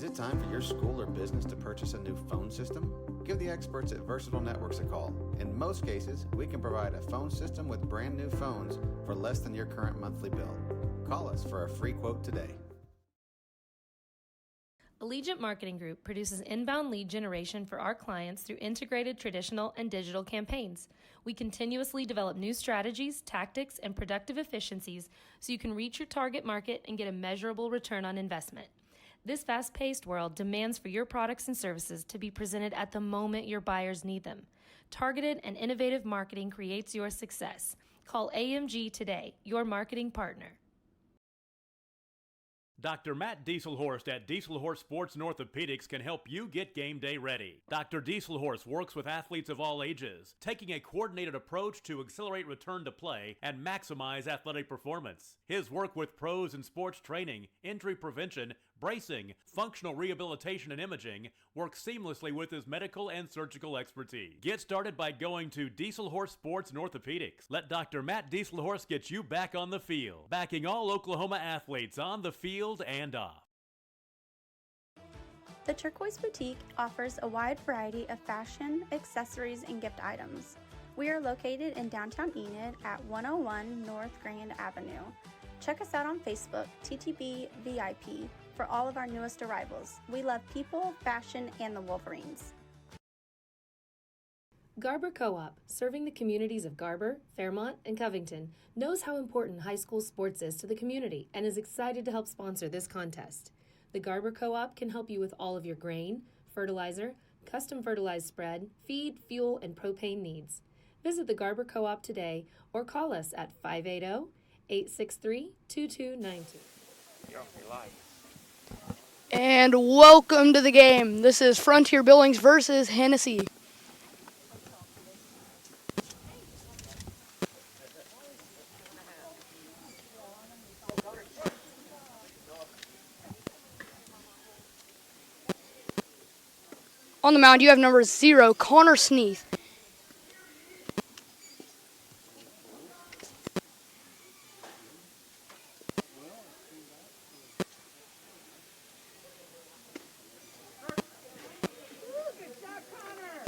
it time for your school or business to purchase a new phone system? Give the experts at Versatile Networks a call. In most cases, we can provide a phone system with brand new phones for less than your current monthly bill. Call us for a free quote today. Allegiant Marketing Group produces inbound lead generation for our clients through integrated traditional and digital campaigns. We continuously develop new strategies, tactics, and productive efficiencies so you can reach your target market and get a measurable return on investment. This fast-paced world demands for your products and services to be presented at the moment your buyers need them. Targeted and innovative marketing creates your success. Call AMG today, your marketing partner. Dr. Matt Dieselhorst at Dieselhorst Sports and Orthopedics can help you get game day ready. Dr. Dieselhorst works with athletes of all ages, taking a coordinated approach to accelerate return to play and maximize athletic performance. His work with pros in sports training, injury prevention, bracing, functional rehabilitation, and imaging works seamlessly with his medical and surgical expertise. Get started by going to Dieselhorst Sports and Orthopedics. Let Dr. Matt Dieselhorst get you back on the field, backing all Oklahoma athletes on the field and off. The Turquoise Boutique offers a wide variety of fashion, accessories, and gift items. We are located in downtown Enid at 101 North Grand Avenue. Check us out on Facebook, TTB VIP, for all of our newest arrivals. We love people, fashion, and the Wolverines. Garber Co-op, serving the communities of Garber, Fairmont, and Covington, knows how important high school sports is to the community and is excited to help sponsor this contest. The Garber Co-op can help you with all of your grain, fertilizer, custom fertilized spread, feed, fuel, and propane needs. Visit the Garber Co-op today or call us at 580-863-2292. And welcome to the game. This is Frontier Billings versus Hennessey. On the mound, you have number 0, Connor Sneath.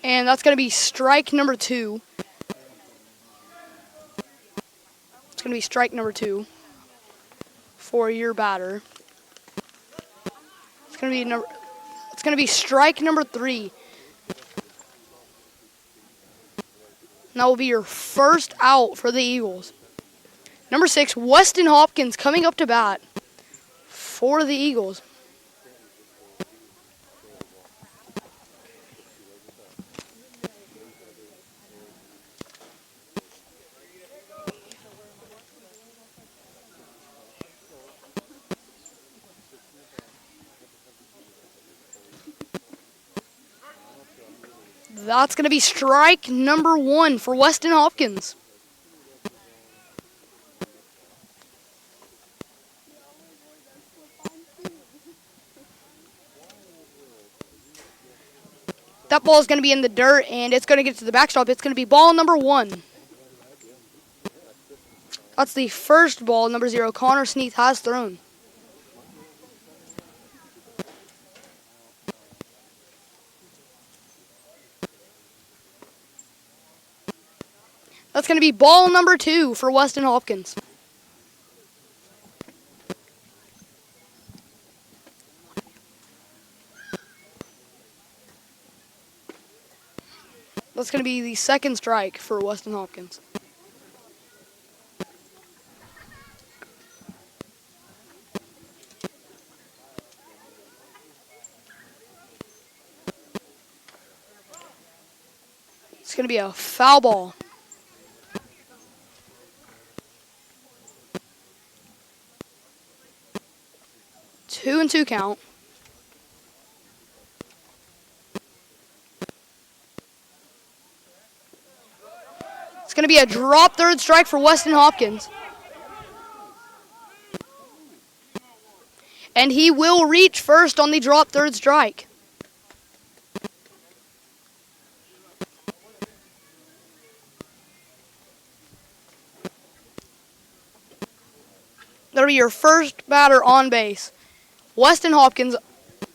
And that's going to be strike number 2. It's going to be strike number 2 for your batter. It's going to be strike number 3. And that will be your first out for the Eagles. Number 6, Weston Hopkins coming up to bat for the Eagles. That's going to be strike number 1 for Weston Hopkins. That ball is going to be in the dirt, and it's going to get to the backstop. It's going to be ball number 1. That's the first ball number 0 Connor Sneath has thrown. That's going to be ball number 2 for Weston Hopkins. That's going to be the second strike for Weston Hopkins. It's going to be a foul ball. 2-2 count. It's going to be a drop third strike for Weston Hopkins. And he will reach first on the drop third strike. That'll be your first batter on base. Weston Hopkins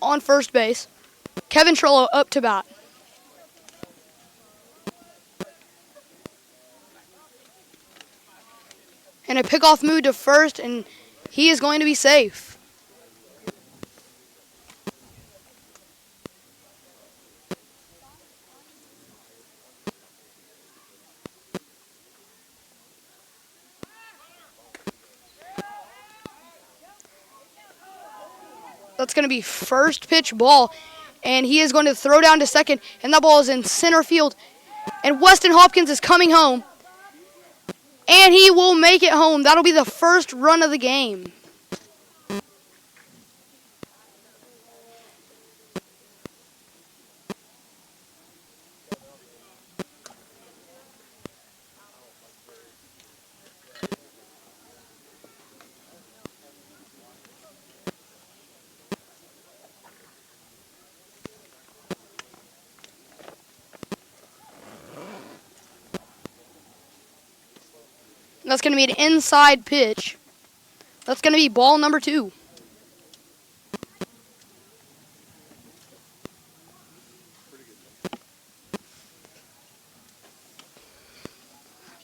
on first base. Kevin Trillo up to bat. And a pickoff move to first, and he is going to be safe. That's going to be first pitch ball, and he is going to throw down to second, and that ball is in center field. And Weston Hopkins is coming home, and he will make it home. That'll be the first run of the game. That's going to be an inside pitch. That's going to be ball number 2.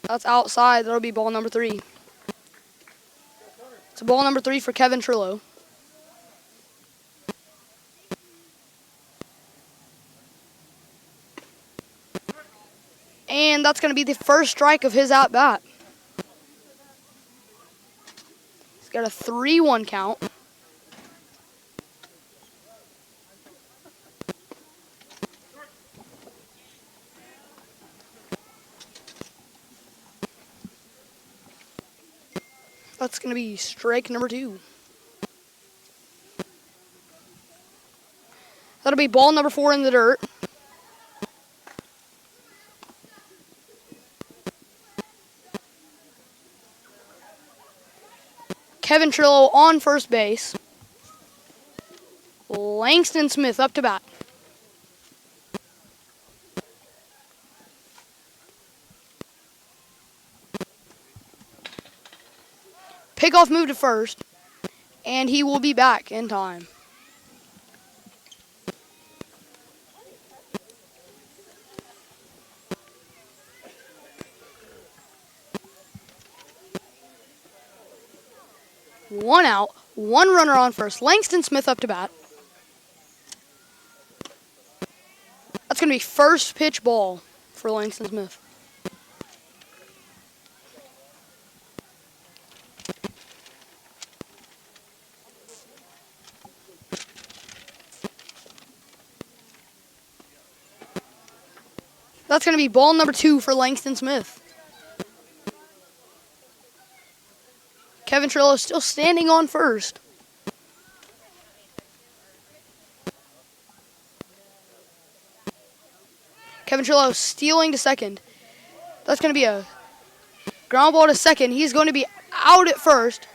That's outside. That'll be ball number 3. It's ball number 3 for Kevin Trillo. And that's going to be the first strike of his at-bat. He's got a 3-1 count. That's going to be strike number 2. That'll be ball number 4 in the dirt. Kevin Trillo on first base. Langston Smith up to bat. Pickoff move to first, and he will be back in time. One out, one runner on first. Langston Smith up to bat. That's going to be first pitch ball for Langston Smith. That's going to be ball number 2 for Langston Smith. Kevin Trillo still standing on first. Kevin Trillo stealing to second. That's going to be a ground ball to second. He's going to be out at first.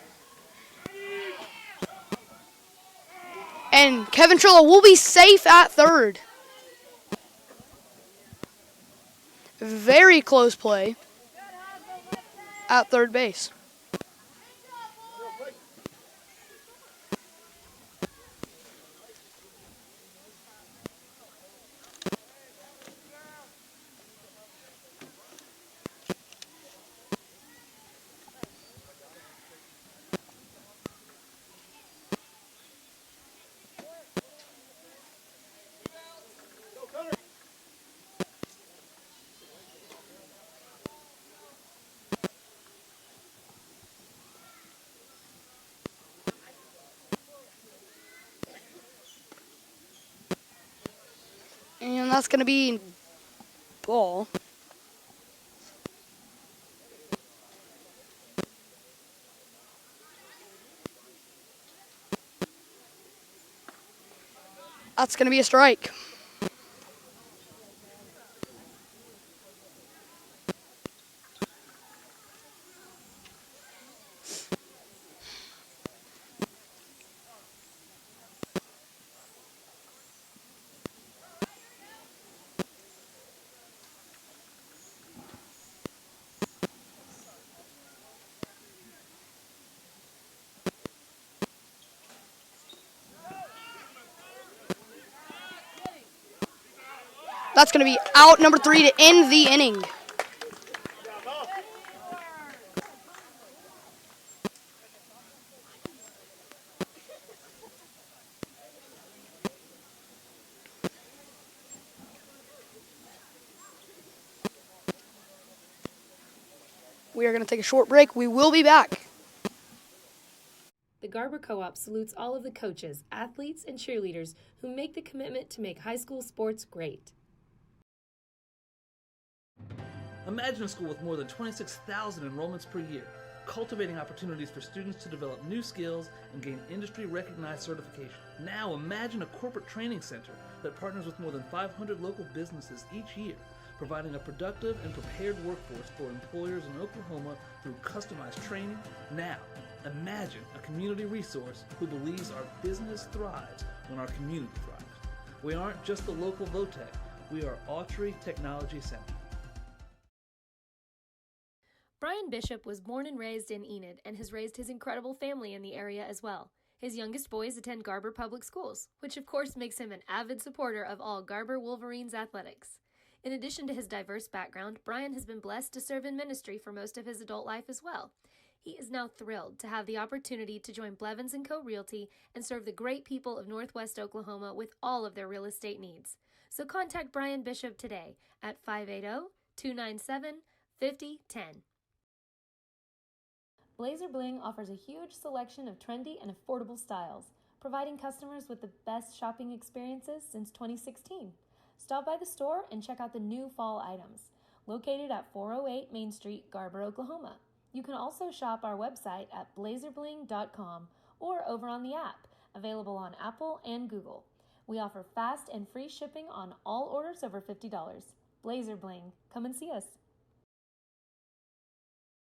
And Kevin Trillo will be safe at third. Very close play at third base. And that's going to be ball. That's going to be a strike. That's going to be out number 3 to end the inning. We are going to take a short break. We will be back. The Garber Co-op salutes all of the coaches, athletes, and cheerleaders who make the commitment to make high school sports great. Imagine a school with more than 26,000 enrollments per year, cultivating opportunities for students to develop new skills and gain industry-recognized certification. Now imagine a corporate training center that partners with more than 500 local businesses each year, providing a productive and prepared workforce for employers in Oklahoma through customized training. Now, imagine a community resource who believes our business thrives when our community thrives. We aren't just the local VOTEC, we are Autry Technology Center. Brian Bishop was born and raised in Enid and has raised his incredible family in the area as well. His youngest boys attend Garber Public Schools, which of course makes him an avid supporter of all Garber Wolverines athletics. In addition to his diverse background, Brian has been blessed to serve in ministry for most of his adult life as well. He is now thrilled to have the opportunity to join Blevins & Co. Realty and serve the great people of Northwest Oklahoma with all of their real estate needs. So contact Brian Bishop today at 580-297-5010. Blazer Bling offers a huge selection of trendy and affordable styles, providing customers with the best shopping experiences since 2016. Stop by the store and check out the new fall items, located at 408 Main Street, Garber, Oklahoma. You can also shop our website at blazerbling.com or over on the app, available on Apple and Google. We offer fast and free shipping on all orders over $50. Blazer Bling, come and see us.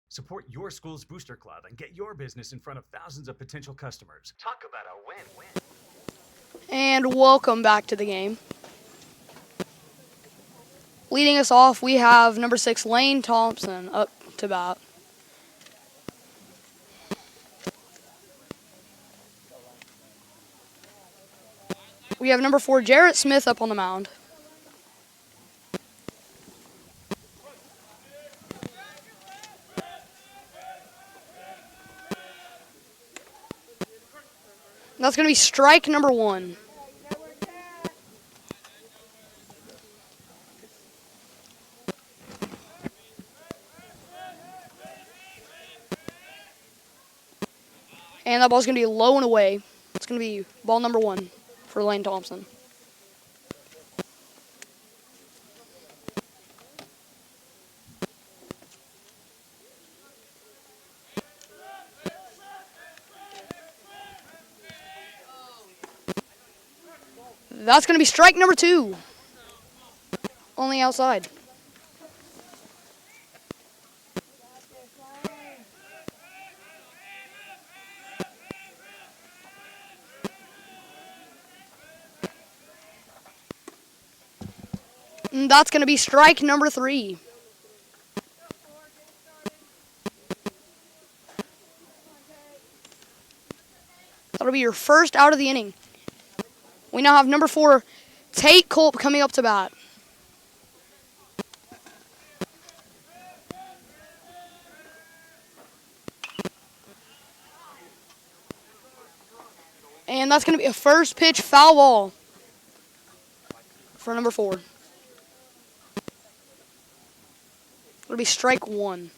Support your school's booster club and get your business in front of thousands of potential customers. Talk about a win-win. And welcome back to the game. Leading us off, we have number 6, Lane Thompson, up to bat. We have number 4, Jarrett Smith, up on the mound. That's going to be strike number 1. And that ball's going to be low and away. It's going to be ball number 1 for Lane Thompson. That's going to be strike number 2 on the outside. And that's going to be strike number 3. That'll be your first out of the inning. We now have number 4, Tate Culp, coming up to bat. And that's going to be a first pitch foul ball for number 4. It'll be strike 1.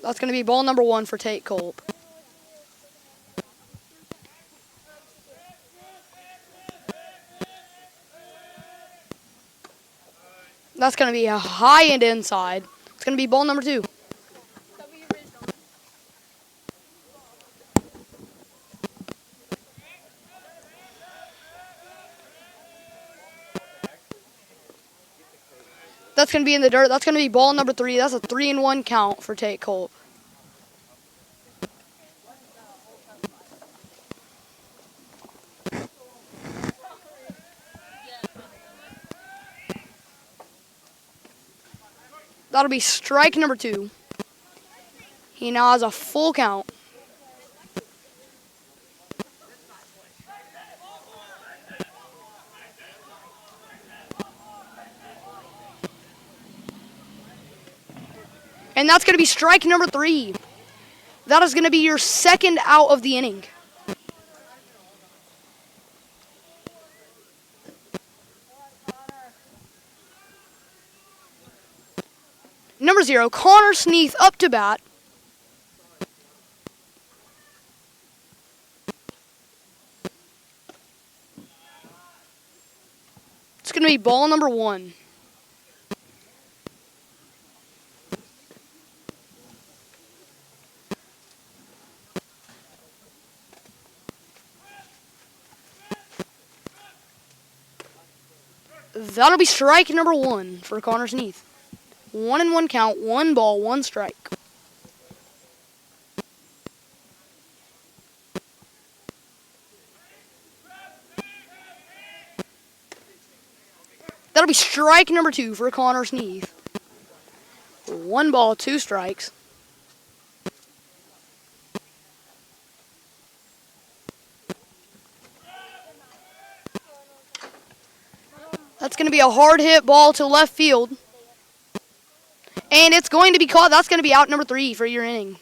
That's going to be ball number 1 for Tate Culp. That's going to be a high and inside. It's going to be ball number 2. That's going to be in the dirt. That's going to be ball number 3. That's a 3-1 count for Tate Culp. That'll be strike number 2. He now has a full count. And that's going to be strike number 3. That is going to be your second out of the inning. Number 0, Connor Sneath up to bat. It's going to be ball number 1. That'll be strike number 1 for Connor Sneath. 1-1 count, 1 ball, 1 strike. That'll be strike number 2 for Connor Sneath. 1 ball, 2 strikes. That's going to be a hard hit ball to left field. And it's going to be caught. That's going to be out number 3 for your inning.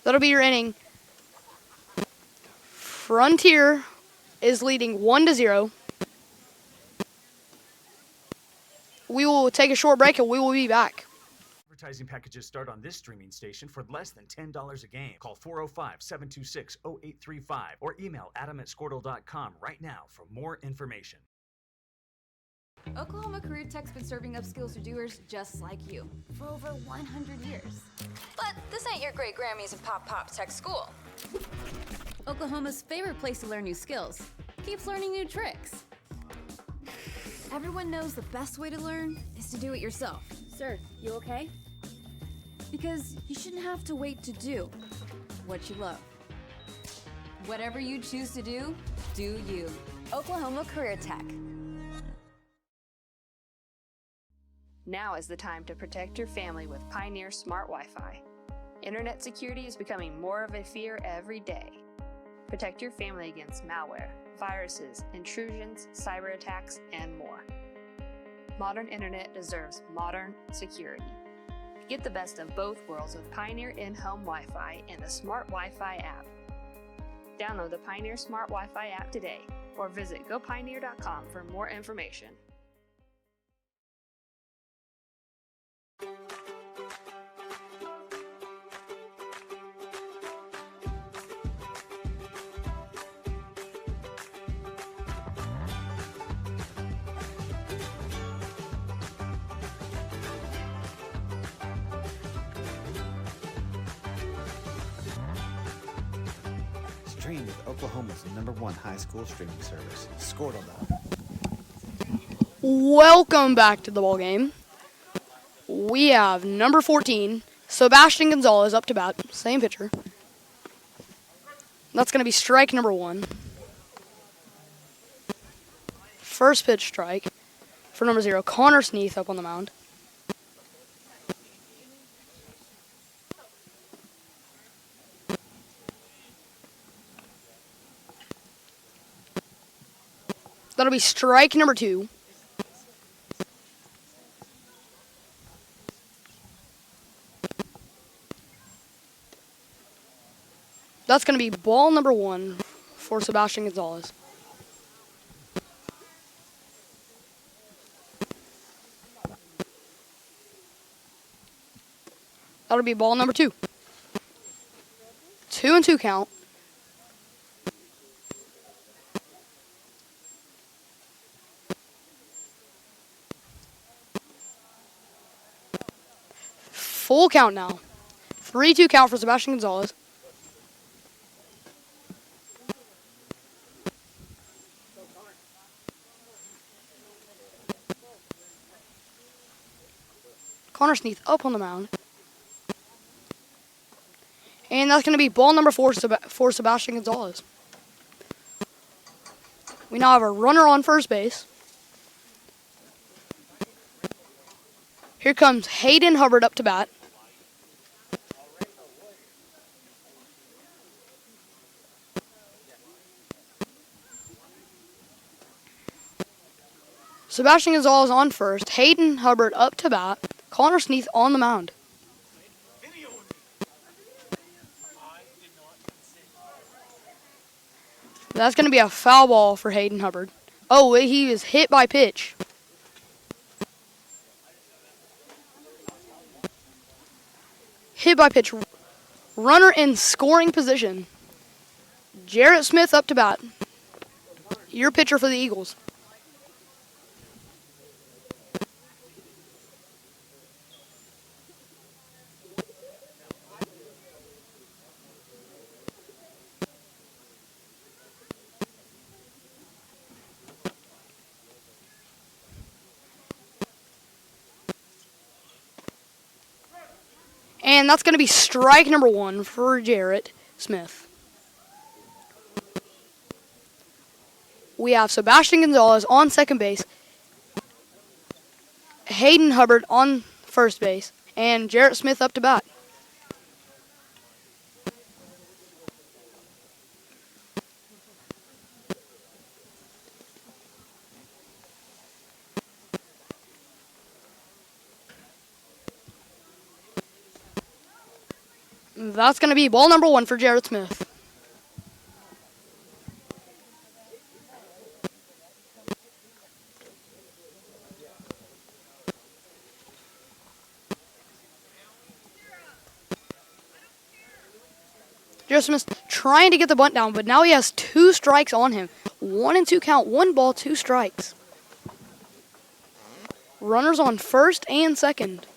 That'll be your inning. Frontier is leading 1-0. We will take a short break and we will be back. Advertising packages start on this streaming station for less than $10 a game. Call 405-726-0835 or email adam@squirtle.com right now for more information. Oklahoma Career Tech's been serving upskills to doers just like you for over 100 years. But this ain't your great Grammys and Pop Tech school. Oklahoma's favorite place to learn new skills keeps learning new tricks. Everyone knows the best way to learn is to do it yourself. Sir, you okay? Because you shouldn't have to wait to do what you love. Whatever you choose to do, do you. Oklahoma Career Tech. Now is the time to protect your family with Pioneer Smart Wi-Fi. Internet security is becoming more of a fear every day. Protect your family against malware, viruses, intrusions, cyber attacks, and more. Modern internet deserves modern security. Get the best of both worlds with Pioneer in-home Wi-Fi and the Smart Wi-Fi app. Download the Pioneer Smart Wi-Fi app today or visit gopioneer.com for more information. Stream with Oklahoma's #1 high school streaming service, Squirtle. Welcome back to the ball game. We have number 14, Sebastian Gonzalez up to bat, same pitcher. That's going to be strike number 1. First pitch strike for number 0, Connor Sneath up on the mound. That'll be strike number 2. That's going to be ball number 1 for Sebastian Gonzalez. That'll be ball number 2. 2-2 count. Full count now. 3-2 count for Sebastian Gonzalez. Connor Sneath up on the mound. And that's going to be ball number 4 for Sebastian Gonzalez. We now have a runner on first base. Here comes Hayden Hubbard up to bat. Sebastian Gonzalez on first. Hayden Hubbard up to bat. Connor Sneath on the mound. That's going to be a foul ball for Hayden Hubbard. Oh, he was hit by pitch. Hit by pitch. Runner in scoring position. Jarrett Smith up to bat. Your pitcher for the Eagles. And that's going to be strike number 1 for Jarrett Smith. We have Sebastian Gonzalez on second base, Hayden Hubbard on first base, and Jarrett Smith up to bat. That's going to be ball number 1 for Jarrett Smith. Jarrett Smith trying to get the bunt down, but now he has 2 strikes on him. 1-2 count, 1 ball, 2 strikes. Runners on first and second.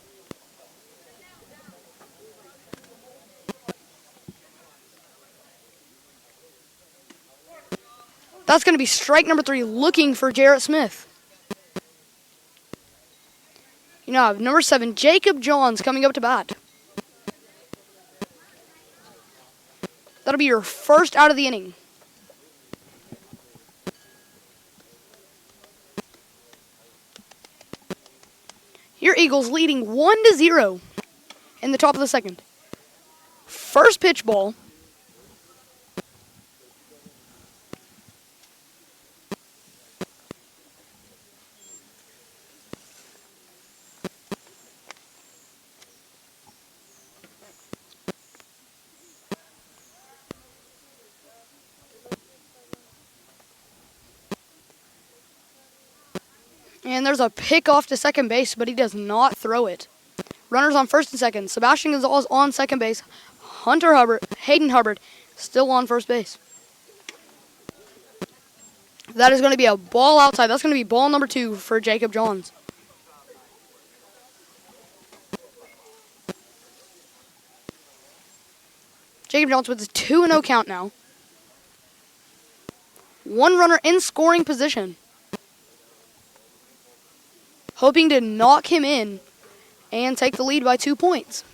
That's going to be strike number 3, looking for Jarrett Smith. You now have number 7, Jacob Johns, coming up to bat. That'll be your first out of the inning. Your Eagles leading 1-0 in the top of the second. First pitch ball. And there's a pick off to second base, but he does not throw it. Runners on first and second. Sebastian Gonzalez on second base. Hayden Hubbard still on first base. That is going to be a ball outside. That's going to be ball number 2 for Jacob Johns. Jacob Johns with a 2-0 count now. 1 runner in scoring position. Hoping to knock him in and take the lead by 2 points.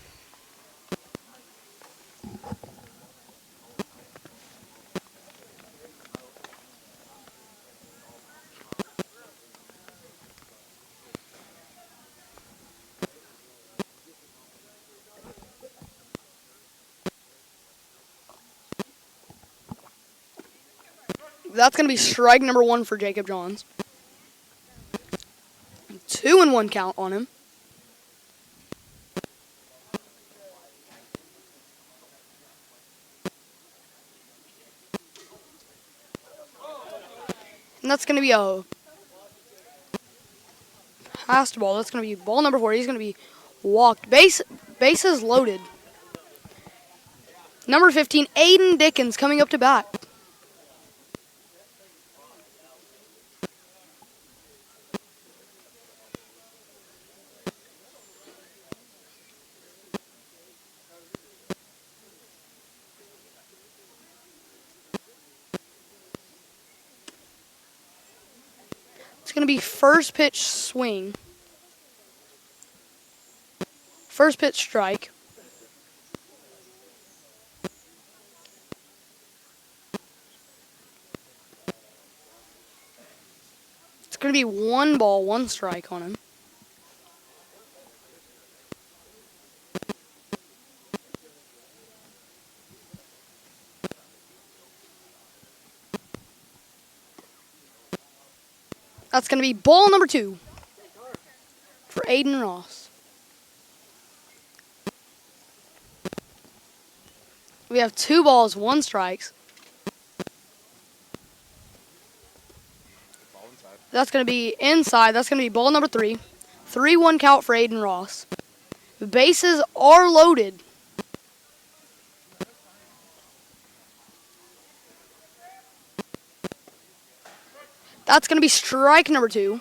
That's going to be strike number 1 for Jacob Johns. 2-1 count on him. And that's going to be a passed ball. That's going to be ball number 4. He's going to be walked. Bases loaded. Number 15, Aiden Dickens, coming up to bat. It's going to be first pitch swing. First pitch strike. It's going to be 1 ball, 1 strike on him. That's going to be ball number 2 for Aiden Ross. We have 2 balls, 1 strikes. That's going to be inside. That's going to be ball number 3. 3-1 count for Aiden Ross. The bases are loaded. That's going to be strike number 2.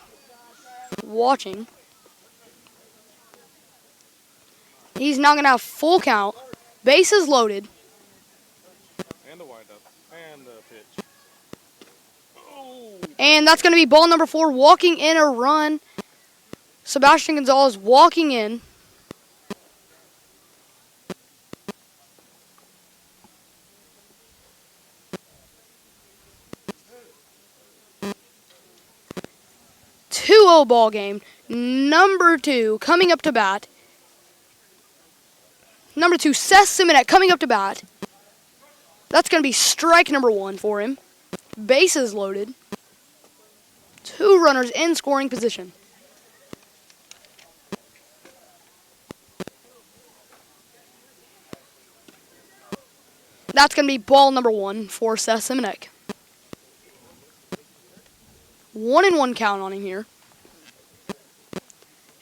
Watching. He's now going to have full count. Bases loaded. And the windup. And the pitch. Oh. And that's going to be ball number 4. Walking in a run. Sebastian Gonzalez walking in. Two-0 ball game. Number 2 coming up to bat. Number 2, Seth Simonet coming up to bat. That's going to be strike number 1 for him. Bases loaded. 2 runners in scoring position. That's going to be ball number 1 for Seth Simonek. 1-1 count on him here.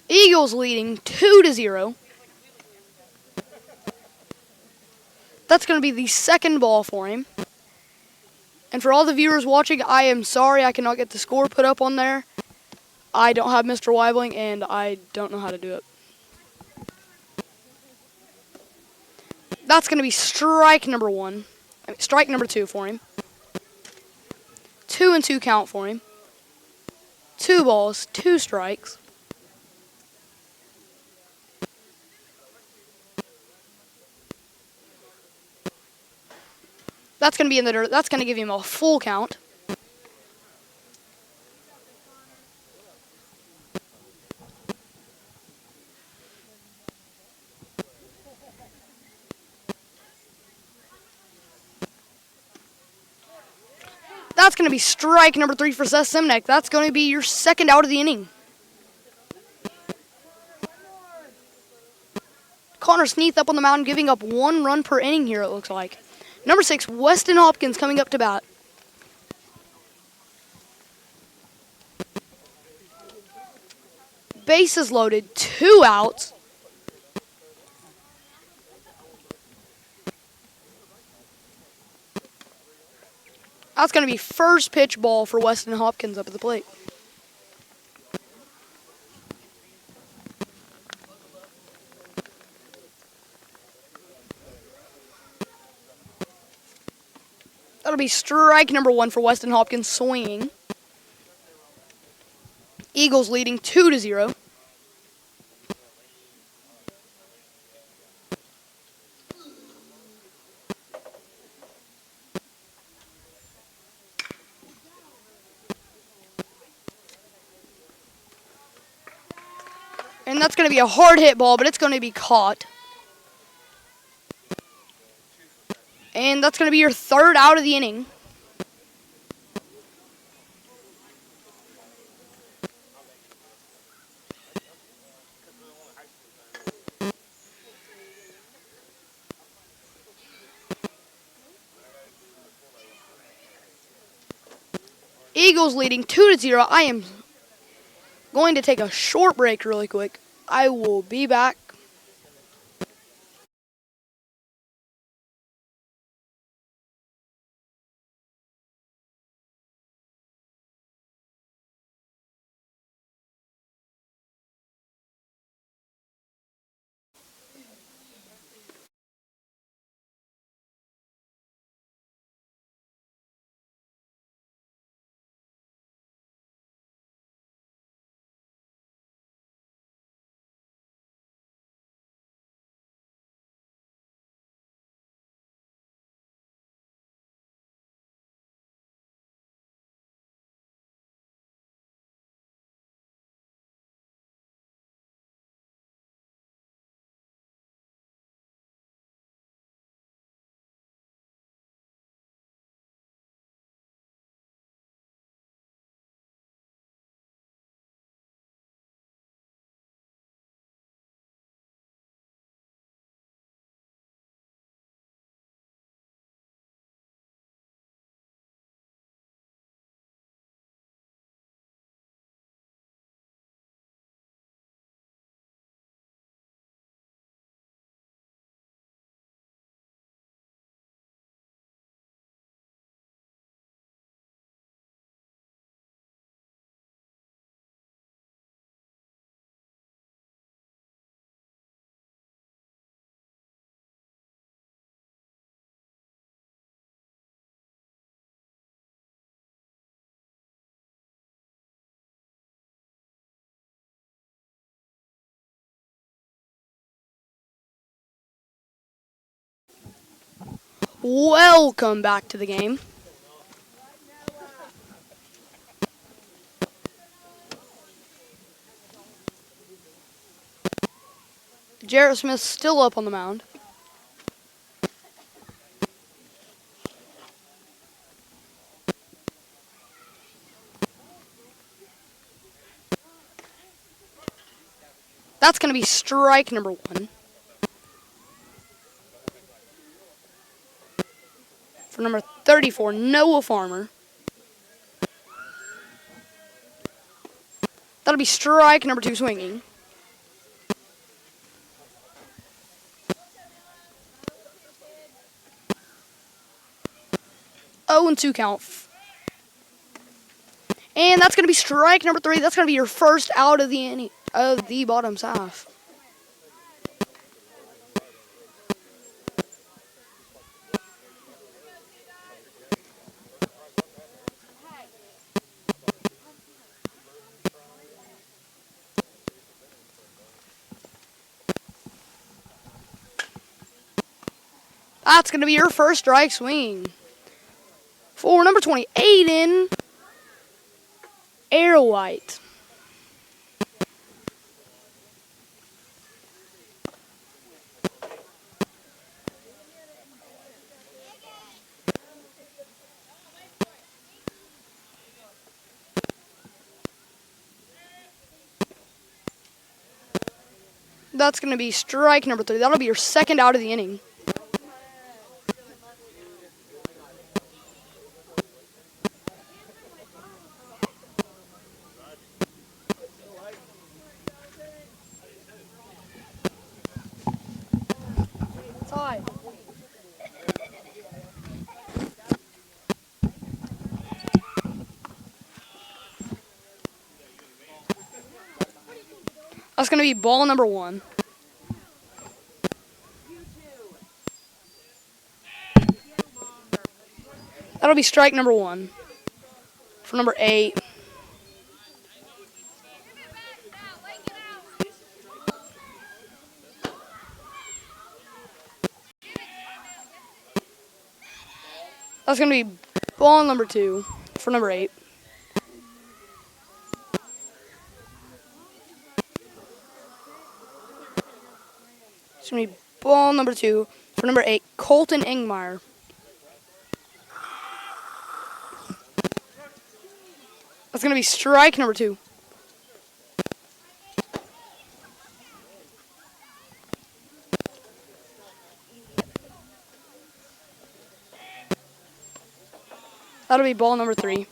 Eagles leading 2-0. That's going to be the second ball for him. And for all the viewers watching, I am sorry I cannot get the score put up on there. I don't have Mr. Weibling, and I don't know how to do it. That's going to be strike number 1. Strike number 2 for him. 2-2 count for him. 2 balls, 2 strikes. That's going to be in the dirt. That's going to give him a full count. That's going to be strike number 3 for Seth Simnek. That's going to be your second out of the inning. Connor Sneath up on the mound, giving up 1 run per inning here, it looks like. Number 6, Weston Hopkins coming up to bat. Bases loaded, 2 outs. That's going to be first pitch ball for Weston Hopkins up at the plate. That'll be strike number 1 for Weston Hopkins, swinging. Eagles leading 2-0. And that's going to be a hard hit ball, but it's going to be caught. And that's going to be your third out of the inning. Eagles leading 2-0. I am going to take a short break really quick. I will be back. Welcome back to the game. Jarrett Smith still up on the mound. That's going to be strike number 1. For number 34, Noah Farmer. That'll be strike number 2 swinging. Oh, and 2 count. And that's going to be strike number 3. That's going to be your first out of the inning, of the bottom half. That's going to be your first strike swing. For number 20, Aiden Airwhite. That's going to be strike number 3. That'll be your second out of the inning. Tied. That's going to be ball number 1. That'll be strike number 1 for number 8. That's going to be ball number 2 for number 8. It's going to be ball number 2 for number 8, Colton Ingmeyer. That's going to be strike number 2. That'll be ball number 3.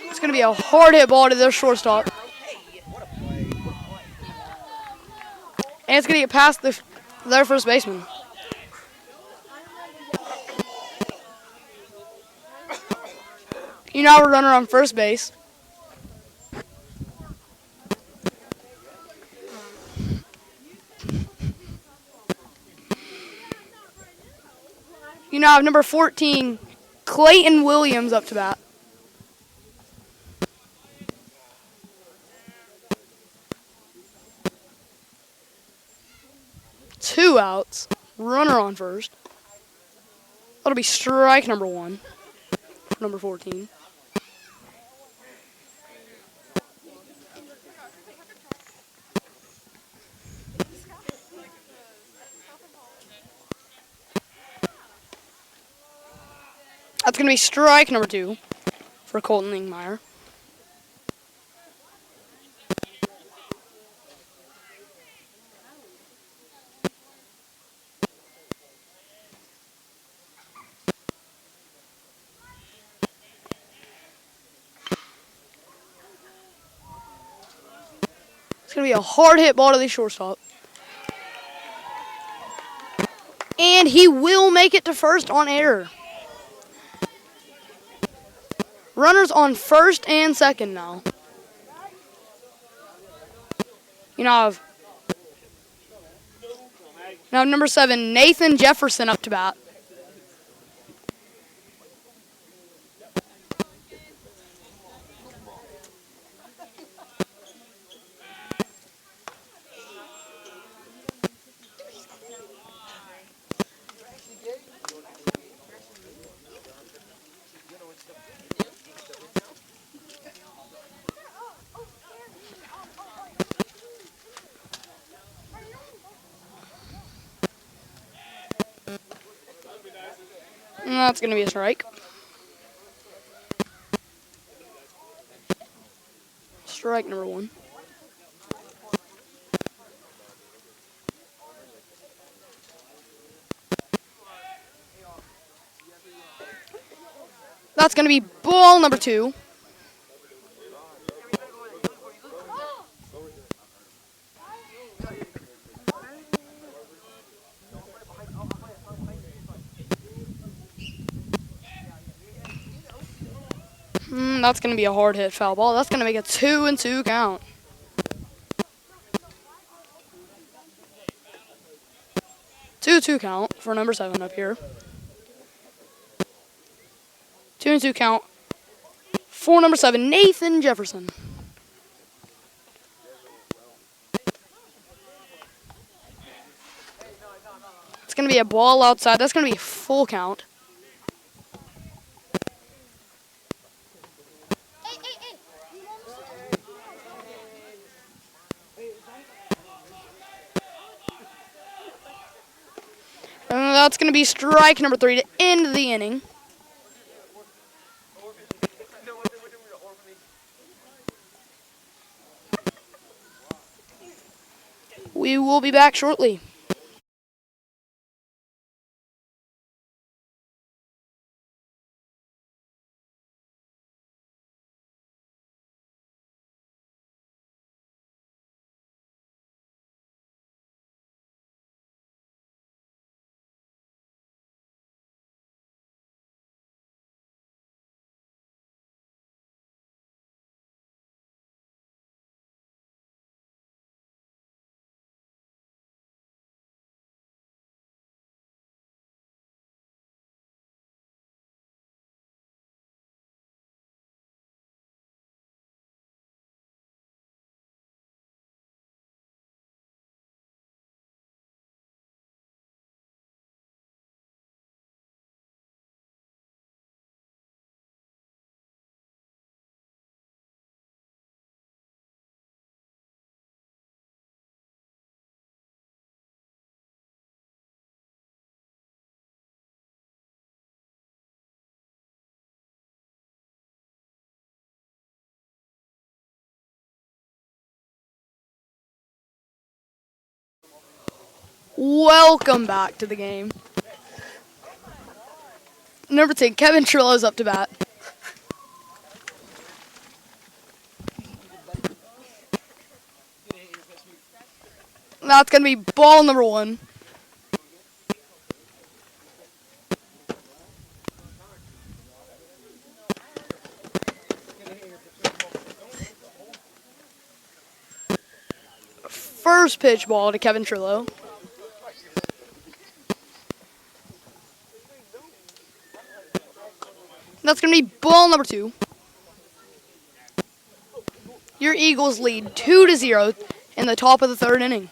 It's going to be a hard hit ball to their shortstop. And it's going to get past their first baseman. You now have a runner on first base. You now have number 14, Clayton Williams, up to bat. Two outs. Runner on first. That'll be strike number 1. Number 14. That's going to be strike number 2 for Colton Ingmeyer. It's going to be a hard hit ball to the shortstop. And he will make it to first on error. Runners on first and second now. You now have number 7, Nathan Jefferson, up to bat. And that's going to be a strike. Strike number 1. That's going to be ball number 2. That's going to be a hard hit foul ball. That's going to make a 2-2 count. Two count for number 7 up here. 2-2 count for number 7, Nathan Jefferson. It's going to be a ball outside. That's going to be a full count. And that's going to be strike number 3 to end the inning. We will be back shortly. Welcome back to the game. Number 10, Kevin Trillo's up to bat. That's going to be ball number 1. First pitch ball to Kevin Trillo. That's going to be ball number 2. Your Eagles lead 2-0 in the top of the 3rd inning.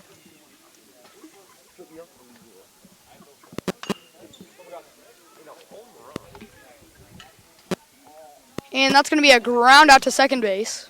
And that's going to be a ground out to second base.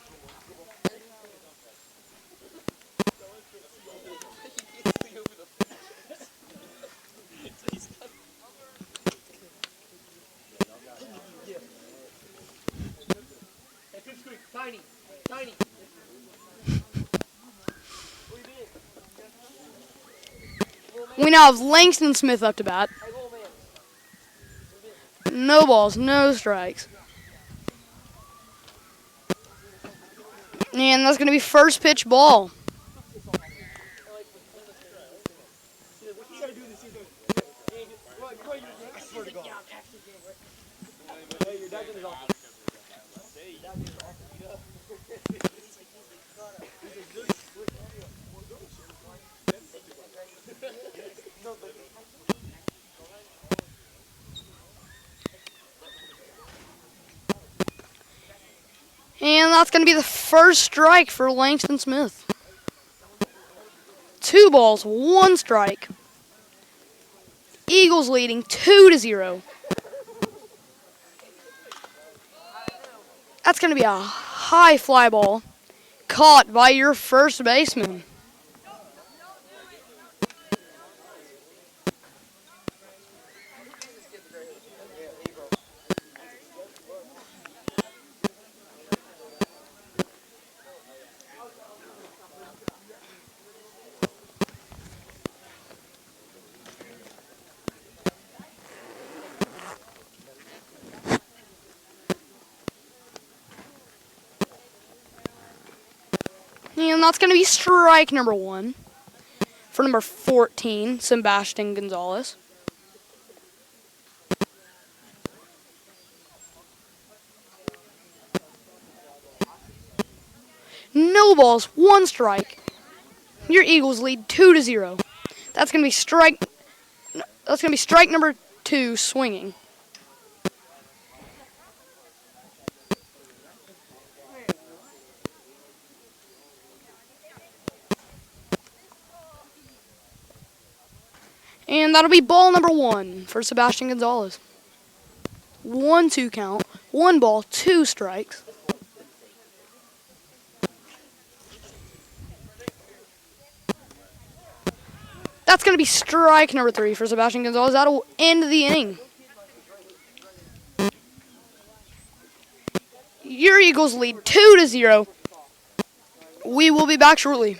We now have Langston Smith up to bat. No balls, no strikes. And that's going to be first pitch ball. And that's going to be the first strike for Langston Smith. 2 balls, 1 strike. Eagles leading 2-0. That's going to be a high fly ball caught by your first baseman. And that's going to be strike number 1 for number 14, Sebastian Gonzalez. No balls, 1 strike. Your Eagles lead 2-0. That's going to be strike. That's going to be strike number 2, swinging. And that'll be ball number 1 for Sebastian Gonzalez. 1-2 count. 1 ball, 2 strikes. That's going to be strike number 3 for Sebastian Gonzalez. That'll end the inning. Your Eagles lead 2-0. We will be back shortly.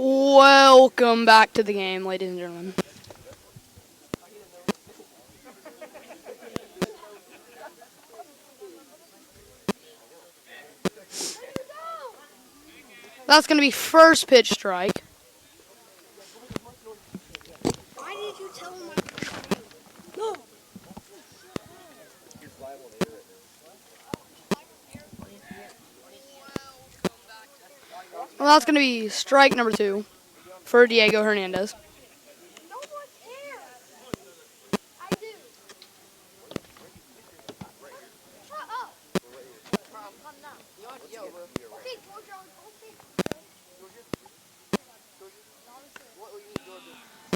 Welcome back to the game, ladies and gentlemen. That's going to be first pitch strike. Why did you tell him no? Well, that's going to be strike number 2 for Diego Hernandez.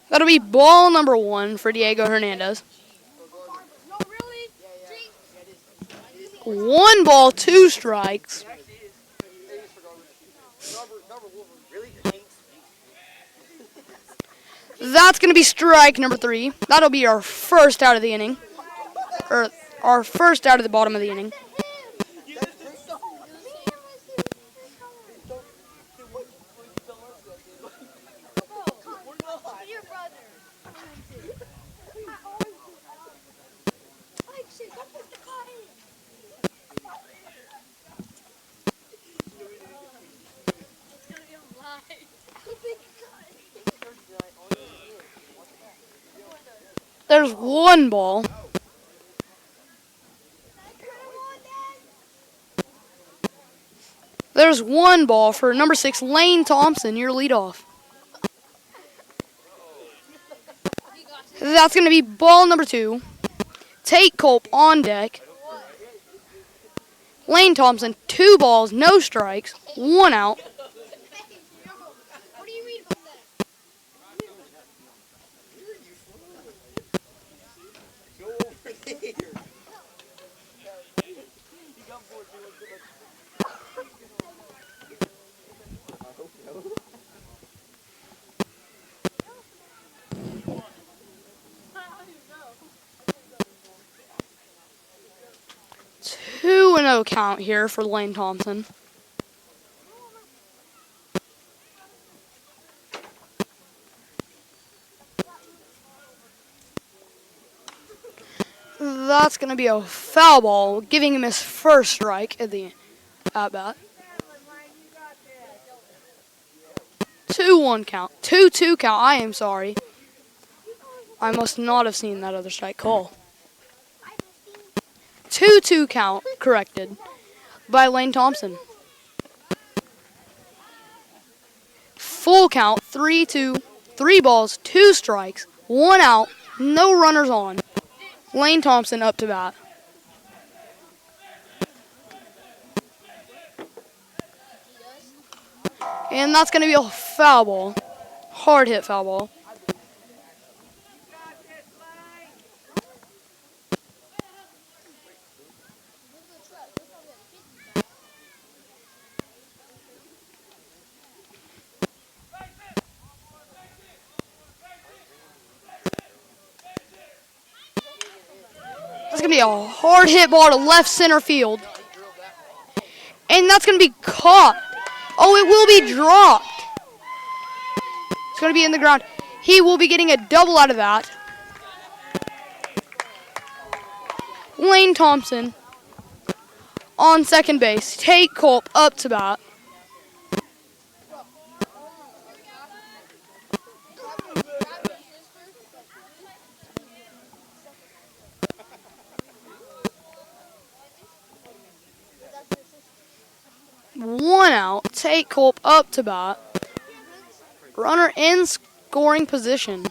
That'll be ball number 1 for Diego Hernandez. 1 ball, 2 strikes. That's going to be strike number 3. That'll be our first out of the inning. Or our first out of the bottom of the inning. There's 1 ball. There's 1 ball for number 6, Lane Thompson, your leadoff. That's going to be ball number 2. Tate Culp on deck. Lane Thompson, 2 balls, no strikes, 1 out. Two and 0 count here for Lane Thompson. That's going to be a foul ball, giving him his first strike at the at-bat. 2-1 count. 2-2 count. I am sorry. I must not have seen that other strike call. 2-2 count corrected by Lane Thompson. Full count, 3-2, 3 balls, 2 strikes, 1 out, no runners on. Lane Thompson up to bat. And that's going to be a foul ball. Hard hit foul ball. That's going to be a hard hit ball to left center field. And that's going to be caught. Oh, it will be dropped. It's going to be in the ground. He will be getting a double out of that. Lane Thompson on second base. Tate Culp up to bat. One out. Tate Culp up to bat. Runner in scoring position.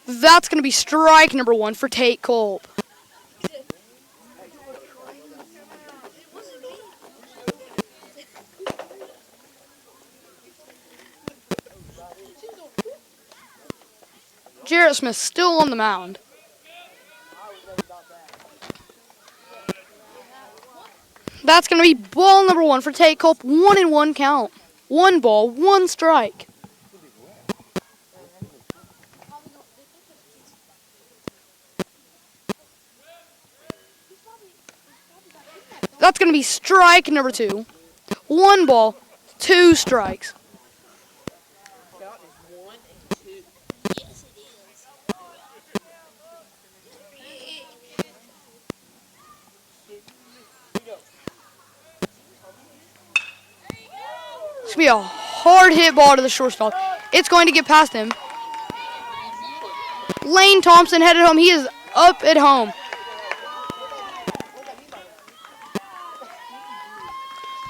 That's going to be strike number 1 for Tate Culp. Jarrett Smith still on the mound. That's going to be ball number 1 for Tate Culp. 1-1 count. 1 ball, 1 strike. That's going to be strike number 2. 1 ball, 2 strikes. It's going to be a hard hit ball to the shortstop. It's going to get past him. Lane Thompson headed home. He is up at home.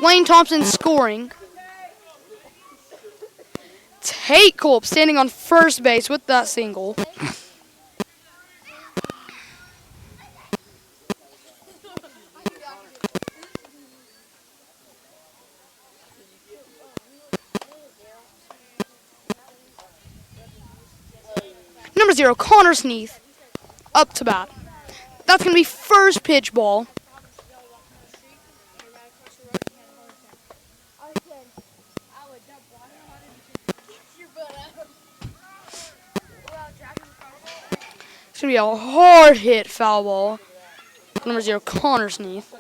Lane Thompson scoring. Tate Culp standing on first base with that single. Number 0, Connor Sneath, up to bat. That's going to be first pitch ball. It's going to be a hard hit foul ball. Number 0, Connor Sneath.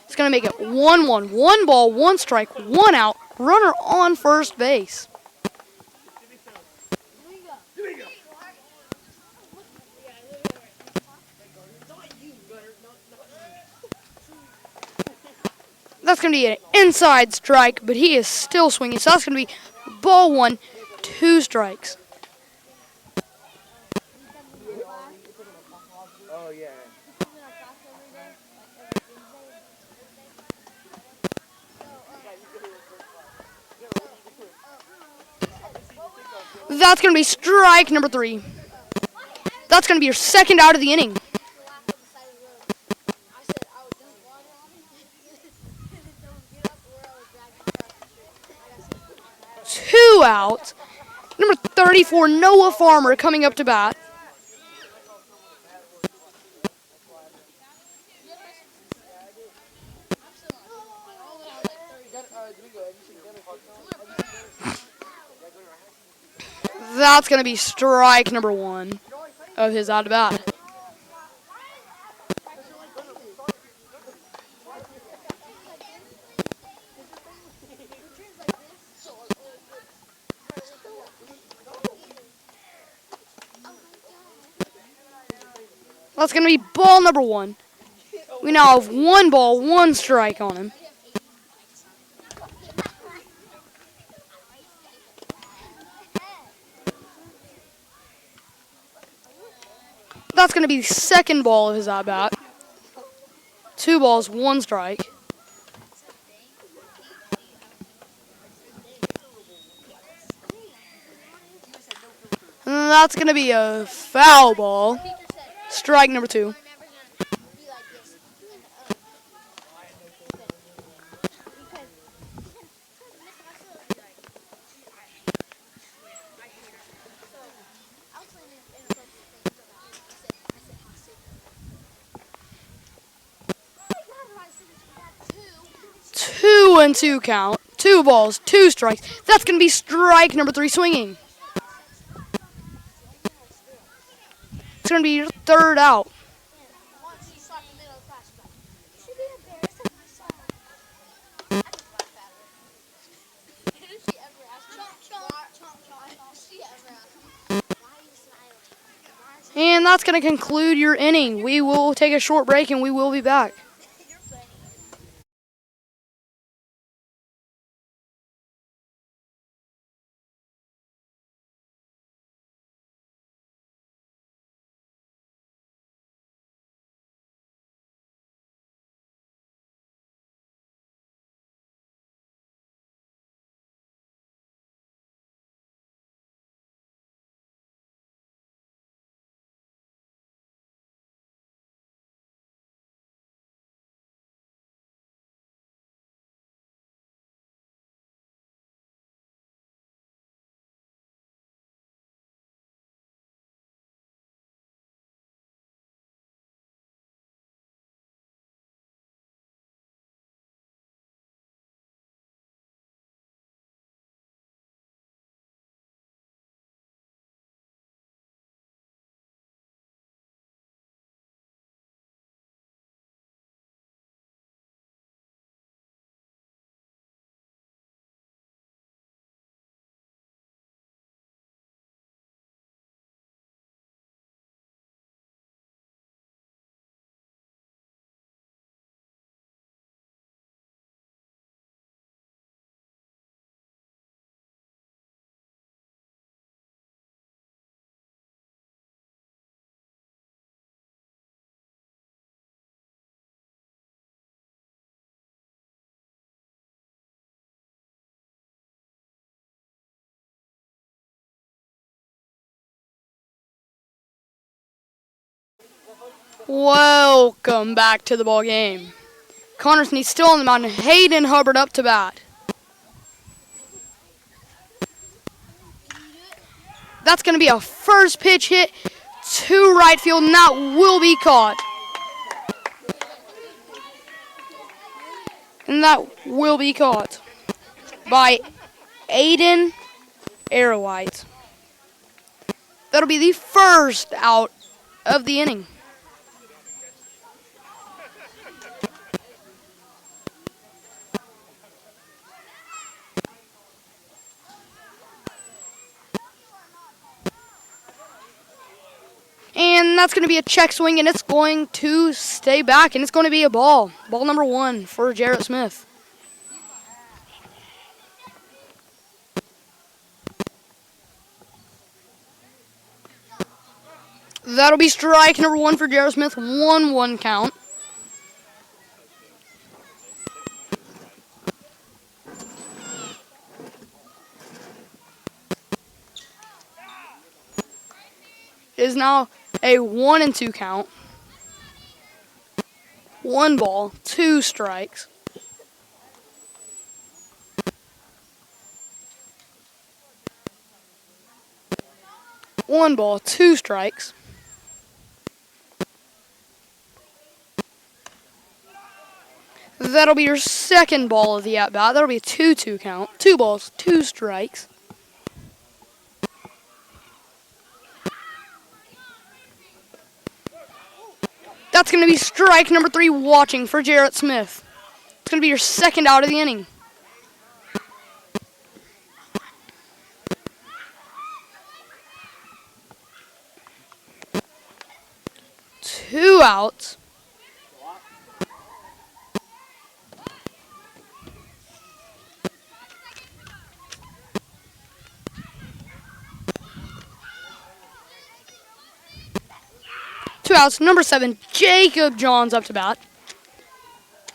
It's going to make it 1-1. 1 ball, 1 strike, 1 out. Runner on first base. That's going to be an inside strike, but he is still swinging. So that's going to be ball 1, 2 strikes. That's going to be strike number 3. That's going to be your second out of the inning. 2 out. Number 34, Noah Farmer, coming up to bat. That's going to be strike number 1 of his at-bat. That's going to be ball number 1. We now have 1 ball, 1 strike on him. That's going to be the second ball of his at-bat. 2 balls, 1 strike. And that's going to be a foul ball. Strike number 2. Two and 2 count. 2 balls, 2 strikes. That's going to be strike number 3 swinging. It's going to be your third out. And that's going to conclude your inning. We will take a short break and we will be back. Welcome back to the ball game. Connerson's still on the mound. Hayden Hubbard up to bat. That's going to be a first pitch hit to right field, and that will be caught. And that will be caught by Aiden Arrowhite. That'll be the first out of the inning. And that's going to be a check swing, and it's going to stay back, and it's going to be a ball. Ball number 1 for Jarrett Smith. That'll be strike number 1 for Jarrett Smith. 1-1 count. It is now a 1-2 count. 1 ball, 2 strikes. One ball, 2 strikes. That'll be your second ball of the at-bat. That'll be a 2-2 count. 2 balls, 2 strikes. That's going to be strike number 3 watching for Jarrett Smith. It's going to be your second out of the inning. Two outs. Two outs. Number 7, Jacob Johns up to bat.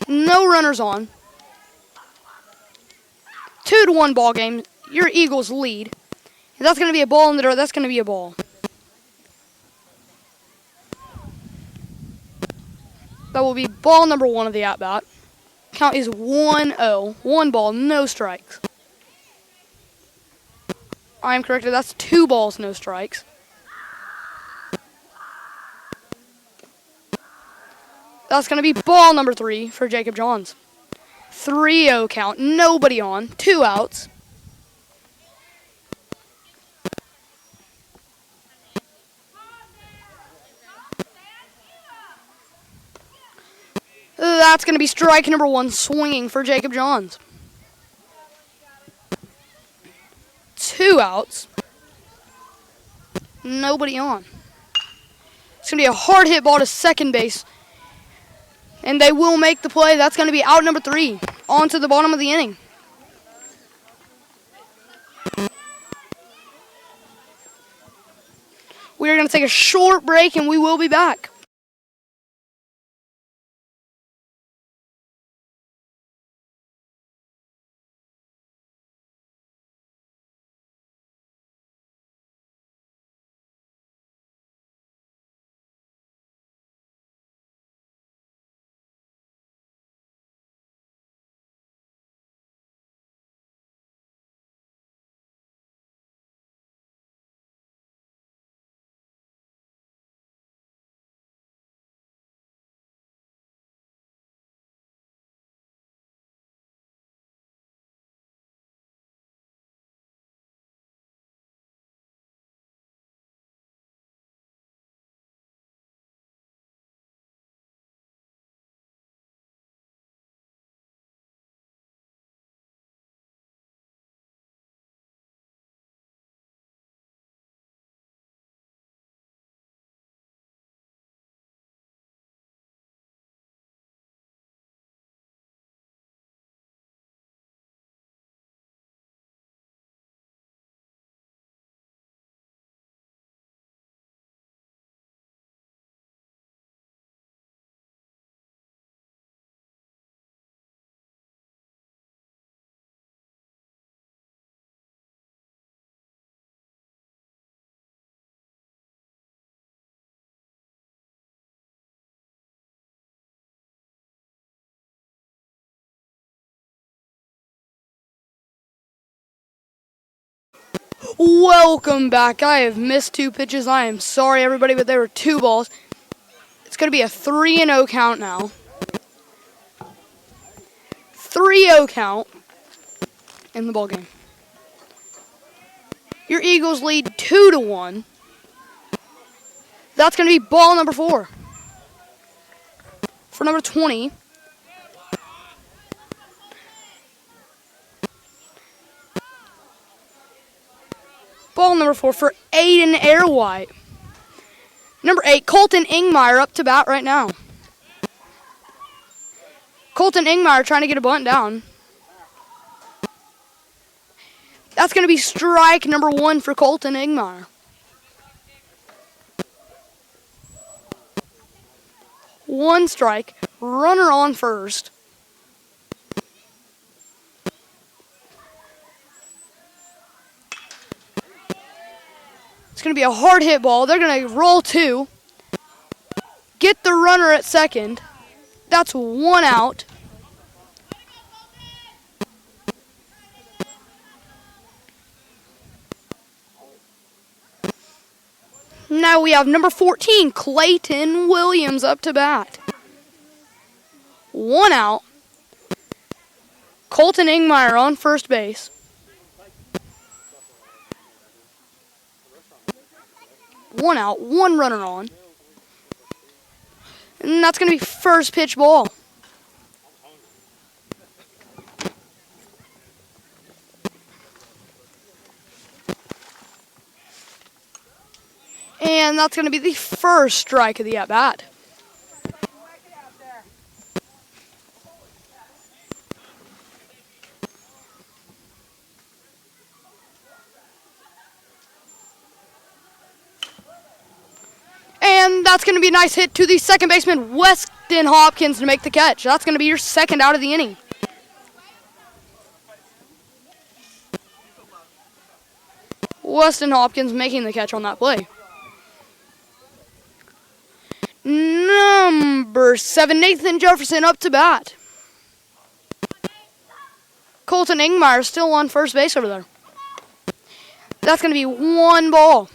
No runners on. 2-1 ball game. Your Eagles lead. And that's going to be a ball in the dirt. That's going to be a ball. That will be ball number 1 of the at-bat. Count is 1-0. 1 ball, no strikes. I am corrected. That's 2 balls, no strikes. That's going to be ball number 3 for Jacob Johns. 3-0 count. Nobody on. 2 outs. That's going to be strike number 1 swinging for Jacob Johns. 2 outs. Nobody on. It's going to be a hard hit ball to second base. And they will make the play. That's going to be out number 3. On to the bottom of the inning. We are going to take a short break and we will be back. Welcome back. I have missed 2 pitches. I am sorry, everybody, but there were 2 balls. It's going to be a 3-0 count now. 3-0 count in the ball game. Your Eagles lead 2-1. That's going to be ball number 4. For number 20. Ball number 4 for Aiden Airwhite. Number 8, Colton Ingmeyer up to bat right now. Colton Ingmeyer trying to get a bunt down. That's going to be strike number 1 for Colton Ingmeyer. 1 strike, runner on first. It's going to be a hard hit ball. They're going to roll 2. Get the runner at second. That's 1 out. Now we have number 14, Clayton Williams up to bat. 1 out. Colton Ingmeyer on first base. One out, one runner on. And that's going to be first pitch ball. And that's going to be the first strike of the at-bat. And that's going to be a nice hit to the second baseman, Weston Hopkins, to make the catch. That's going to be your second out of the inning. Weston Hopkins making the catch on that play. Number 7, Nathan Jefferson up to bat. Colton Ingmeyer still on first base over there. That's going to be one ball.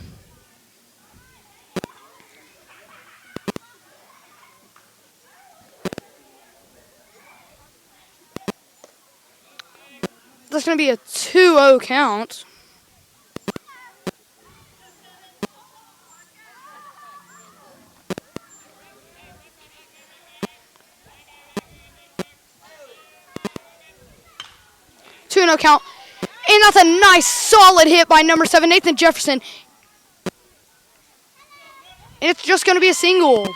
That's going to be a 2-0 count. No count. And that's a nice solid hit by number 7, Nathan Jefferson. And it's just going to be a single.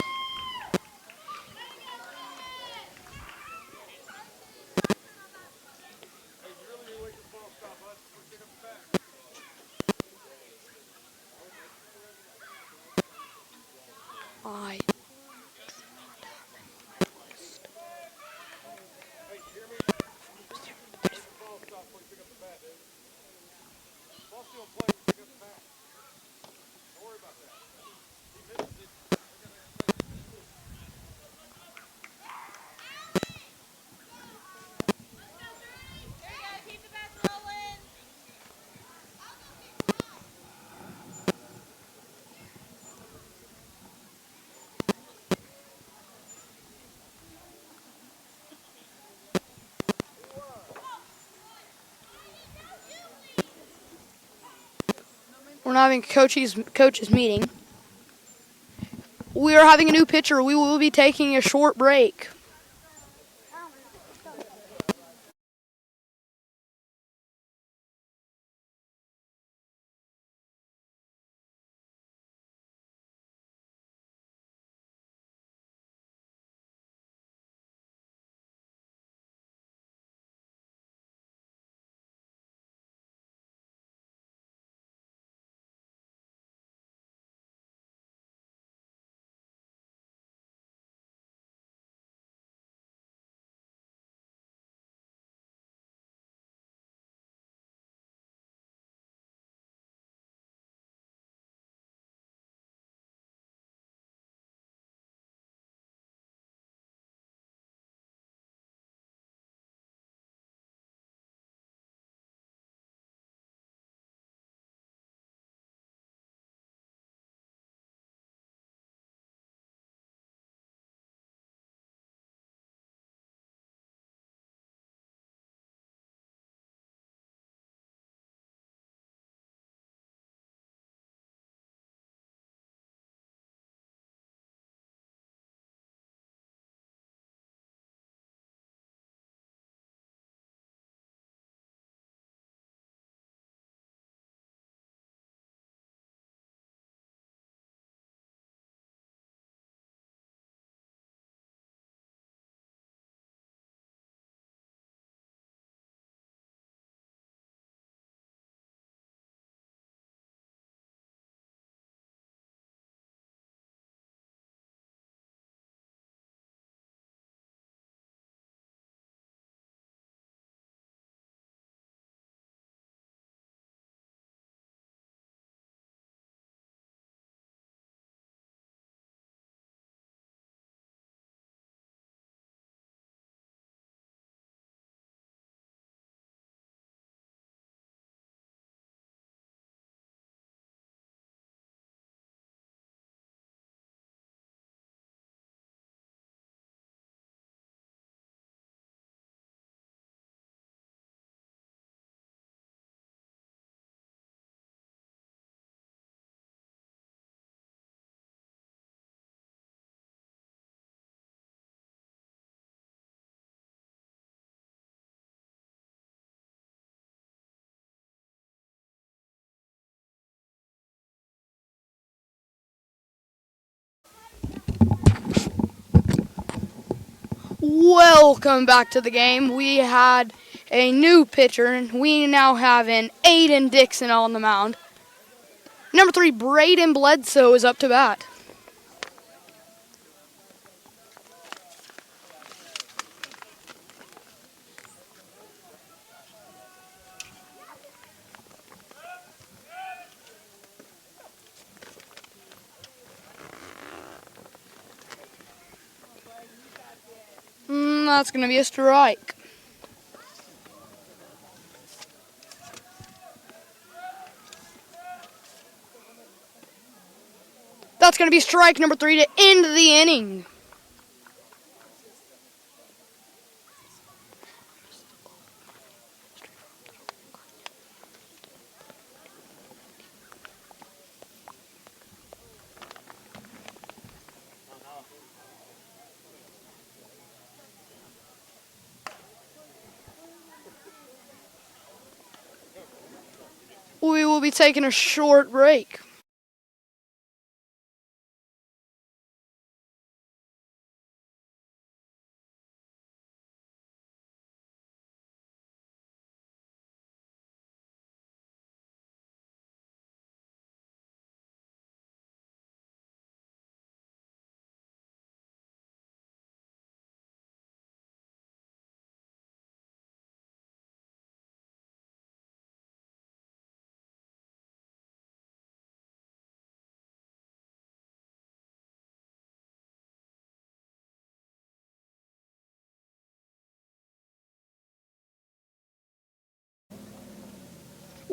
We're not having coaches meeting. We are having a new pitcher. We will be taking a short break. Welcome back to the game. We had a new pitcher, and we now have an Aiden Dixon on the mound. Number 3, Braden Bledsoe is up to bat. That's going to be a strike. That's going to be strike number 3 to end the inning. We will be taking a short break.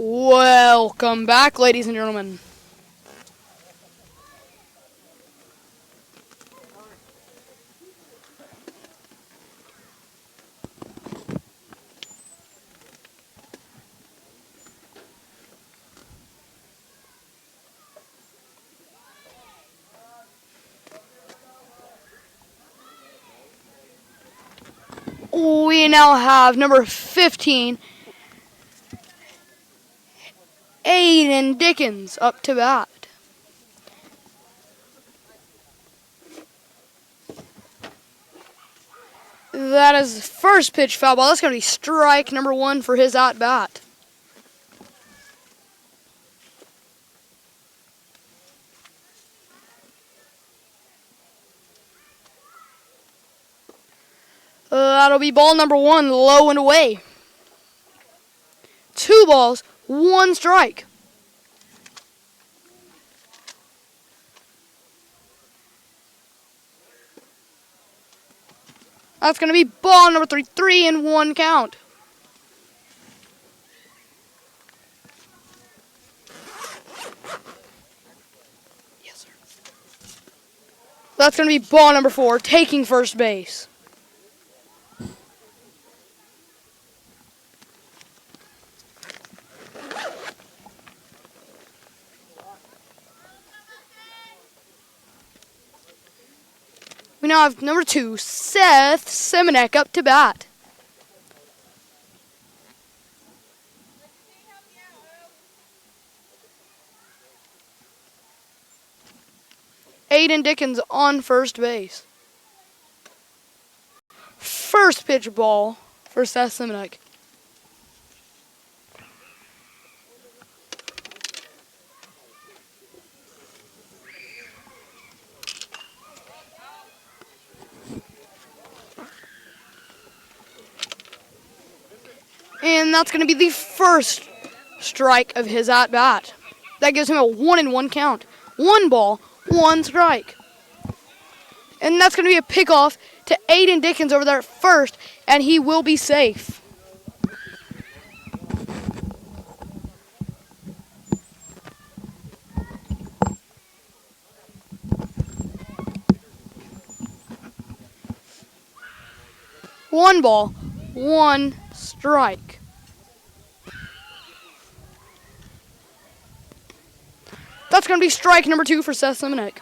Welcome back, ladies and gentlemen. We now have number 15, Aiden Dickens, up to bat. That is first pitch foul ball. That's going to be strike number 1 for his at bat. That'll be ball number 1, low and away. 2 balls, 1 strike. That's going to be ball number 3, 3-1 count. Yes, sir. That's going to be ball number 4, taking first base. We now have number 2, Seth Simonek, up to bat. Aiden Dickens on first base. First pitch ball for Seth Simonek. And that's going to be the first strike of his at-bat. That gives him a 1-1 count. 1 ball, 1 strike. And that's going to be a pickoff to Aiden Dickens over there at first, and he will be safe. One ball, 1 strike. That's going to be strike number 2 for Seth Simonek.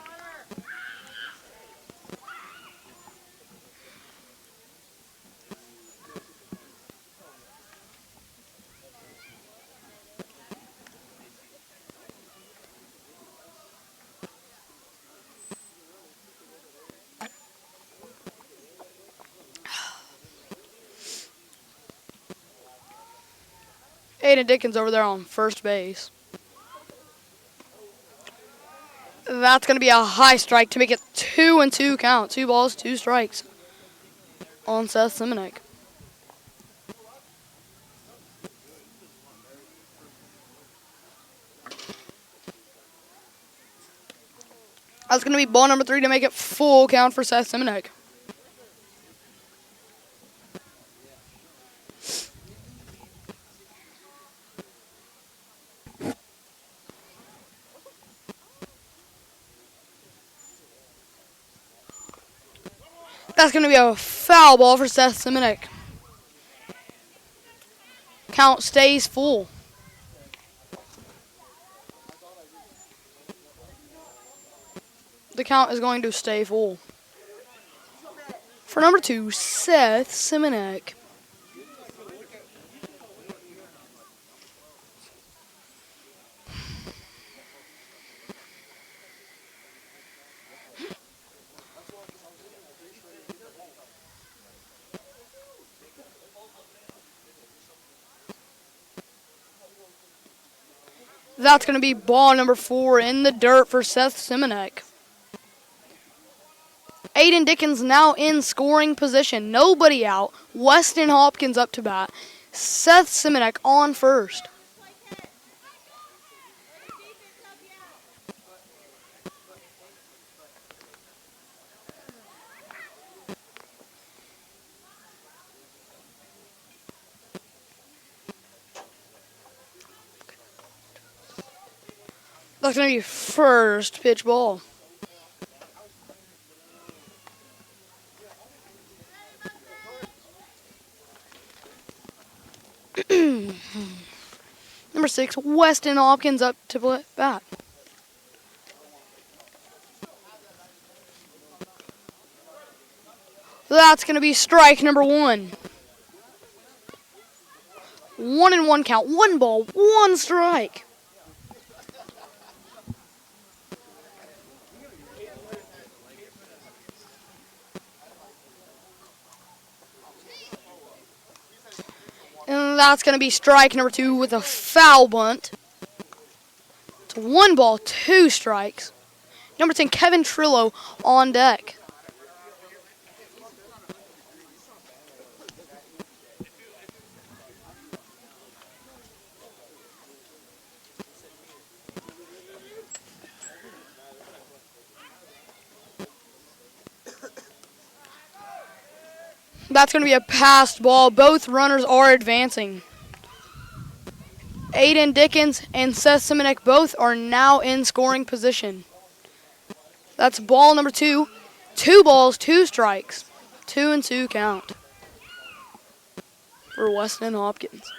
Aiden Dickens over there on first base. That's going to be a high strike to make it 2-2 count. 2 balls, 2 strikes on Seth Simonek. That's going to be ball number 3 to make it full count for Seth Simonek. That's going to be a foul ball for Seth Simonek. Count stays full. The count is going to stay full. For number 2, Seth Simonek. That's going to be ball number 4 in the dirt for Seth Simonek. Aiden Dickens now in scoring position. Nobody out. Weston Hopkins up to bat. Seth Simonek on first. That's going to be first pitch ball. Number 6, Weston Hopkins up to bat. That's going to be strike number 1. 1-1 count. 1 ball, 1 strike. And that's going to be strike number 2 with a foul bunt. It's 1 ball, 2 strikes. Number 10, Kevin Trillo on deck. That's going to be a passed ball. Both runners are advancing. Aiden Dickens and Seth Simonek both are now in scoring position. That's ball number 2. 2 balls, 2 strikes. 2-2 count for Weston Hopkins.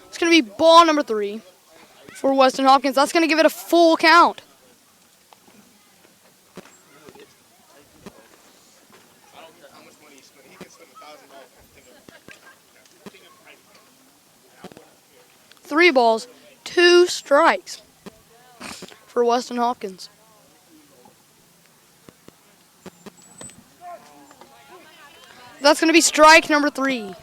It's going to be ball number 3 for Weston Hopkins. That's going to give it a full count. Three balls, 2 strikes for Weston Hopkins. That's going to be strike number 3.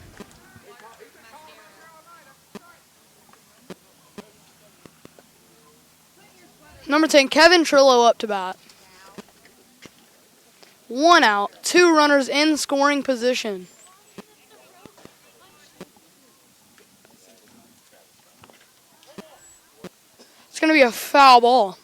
Number 10, Kevin Trillo up to bat. 1 out, 2 runners in scoring position. It's going to be a foul ball.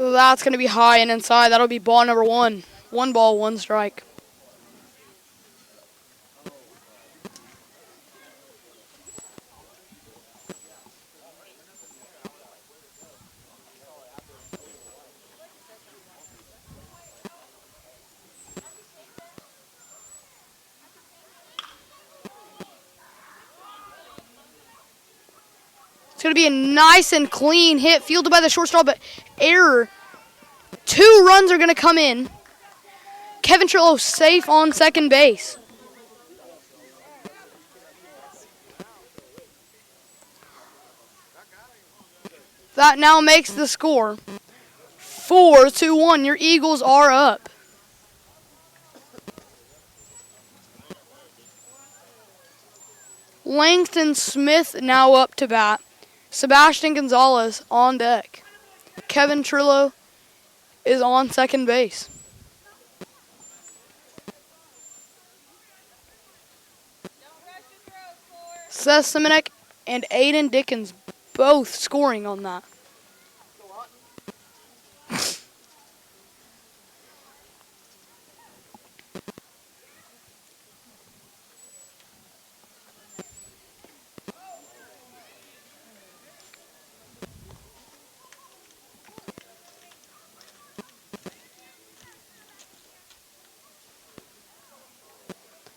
That's going to be high and inside. That'll be ball number 1. 1 ball, 1 strike. It's going to be a nice and clean hit, fielded by the shortstop, but error. 2 runs are going to come in. Kevin Trillo safe on second base. That now makes the score 4-1. Your Eagles are up. Langston Smith now up to bat. Sebastian Gonzalez on deck. Kevin Trillo is on second base. Seth Simonek and Aiden Dickens both scoring on that.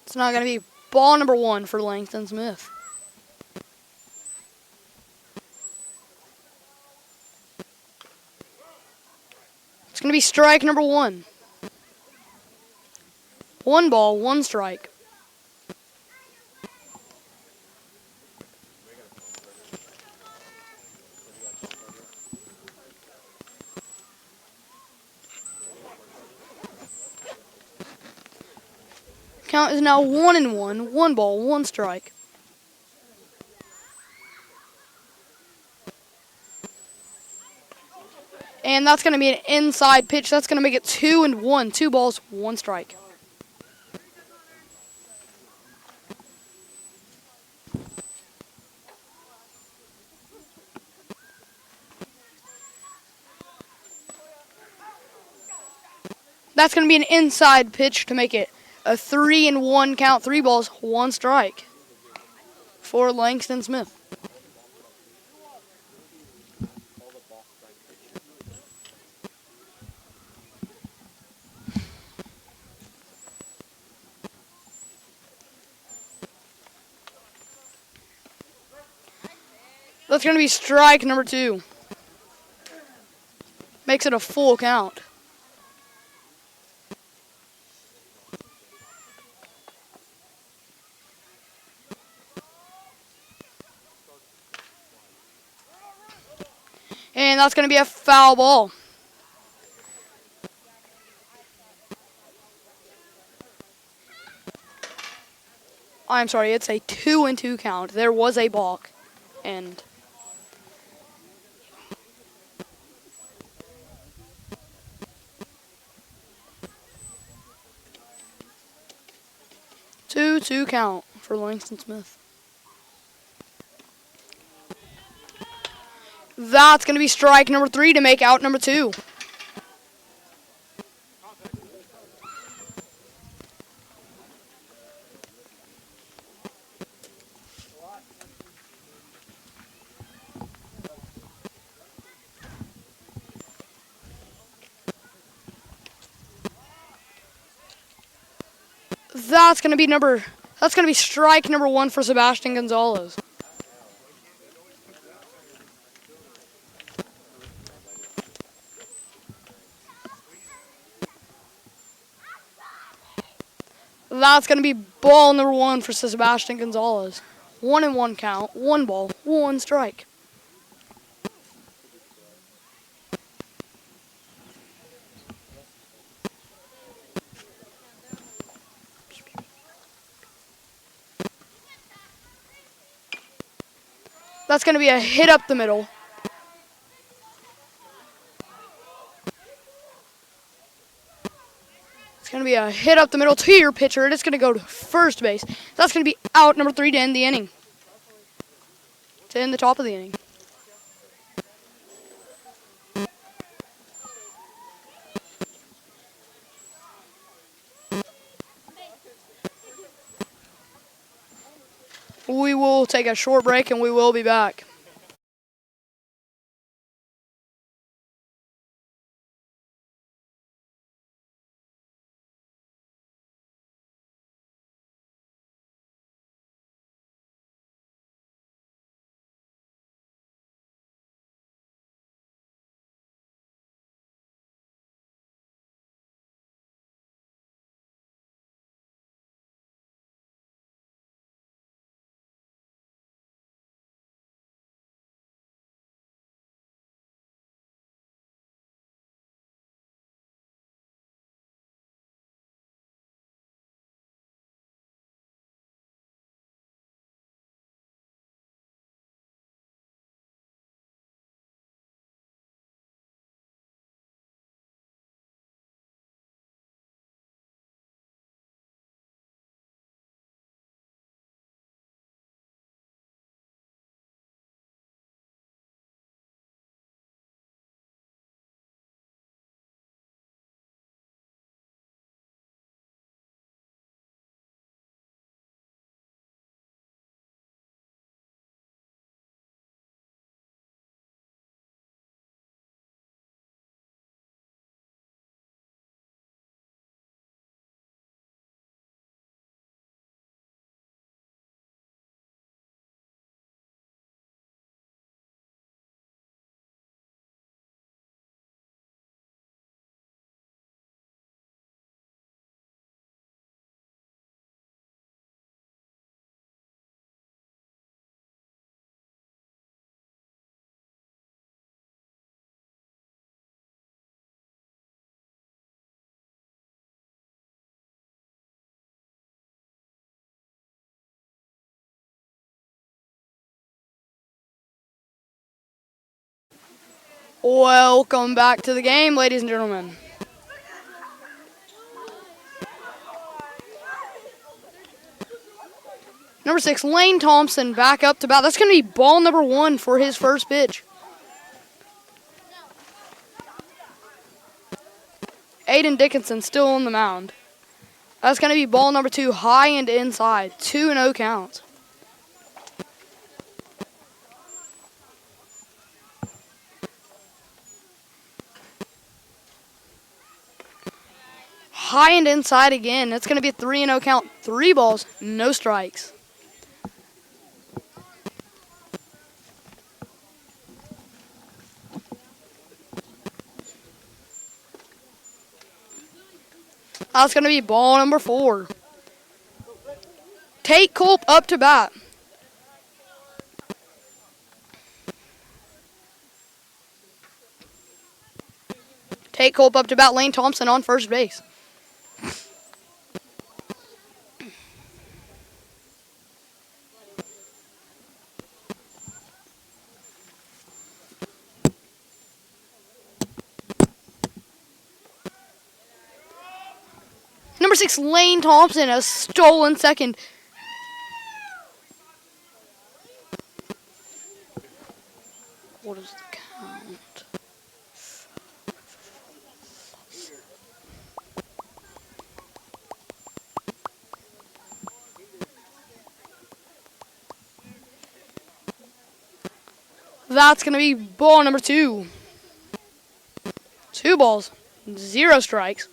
It's not going to be ball number 1 for Langston Smith. It's going to be strike number 1. 1 ball, 1 strike. Count is now 1-1. 1 ball, 1 strike. And that's going to be an inside pitch. That's going to make it 2-1. 2 balls, 1 strike. That's going to be an inside pitch to make it a 3-1 count. 3 balls, 1 strike for Langston Smith. That's going to be strike number 2. Makes it a full count. And that's going to be a foul ball. I'm sorry, it's a 2-2 count. There was a balk. And two count for Langston Smith. That's going to be strike number 3 to make out number 2. That's going to be strike number 1 for Sebastian Gonzalez. That's going to be ball number 1 for Sebastian Gonzalez. 1-1 count, 1 ball, 1 strike. That's going to be a hit up the middle. It's going to be a hit up the middle to your pitcher. It's going to go to first base. That's going to be out number 3 to end the inning. To end the top of the inning. We will take a short break and we will be back. Welcome back to the game, ladies and gentlemen. Number 6, Lane Thompson back up to bat. That's going to be ball number 1 for his first pitch. Aiden Dickinson still on the mound. That's going to be ball number 2, high and inside. 2-0 count. High and inside again. That's going to be a 3-0 count. 3 balls, no strikes. That's going to be ball number 4. Tate Culp up to bat. Tate Culp up to bat. Lane Thompson on first base. Number 6, Lane Thompson has stolen second. What is the count? That's going to be ball number 2. 2 balls, 0 strikes.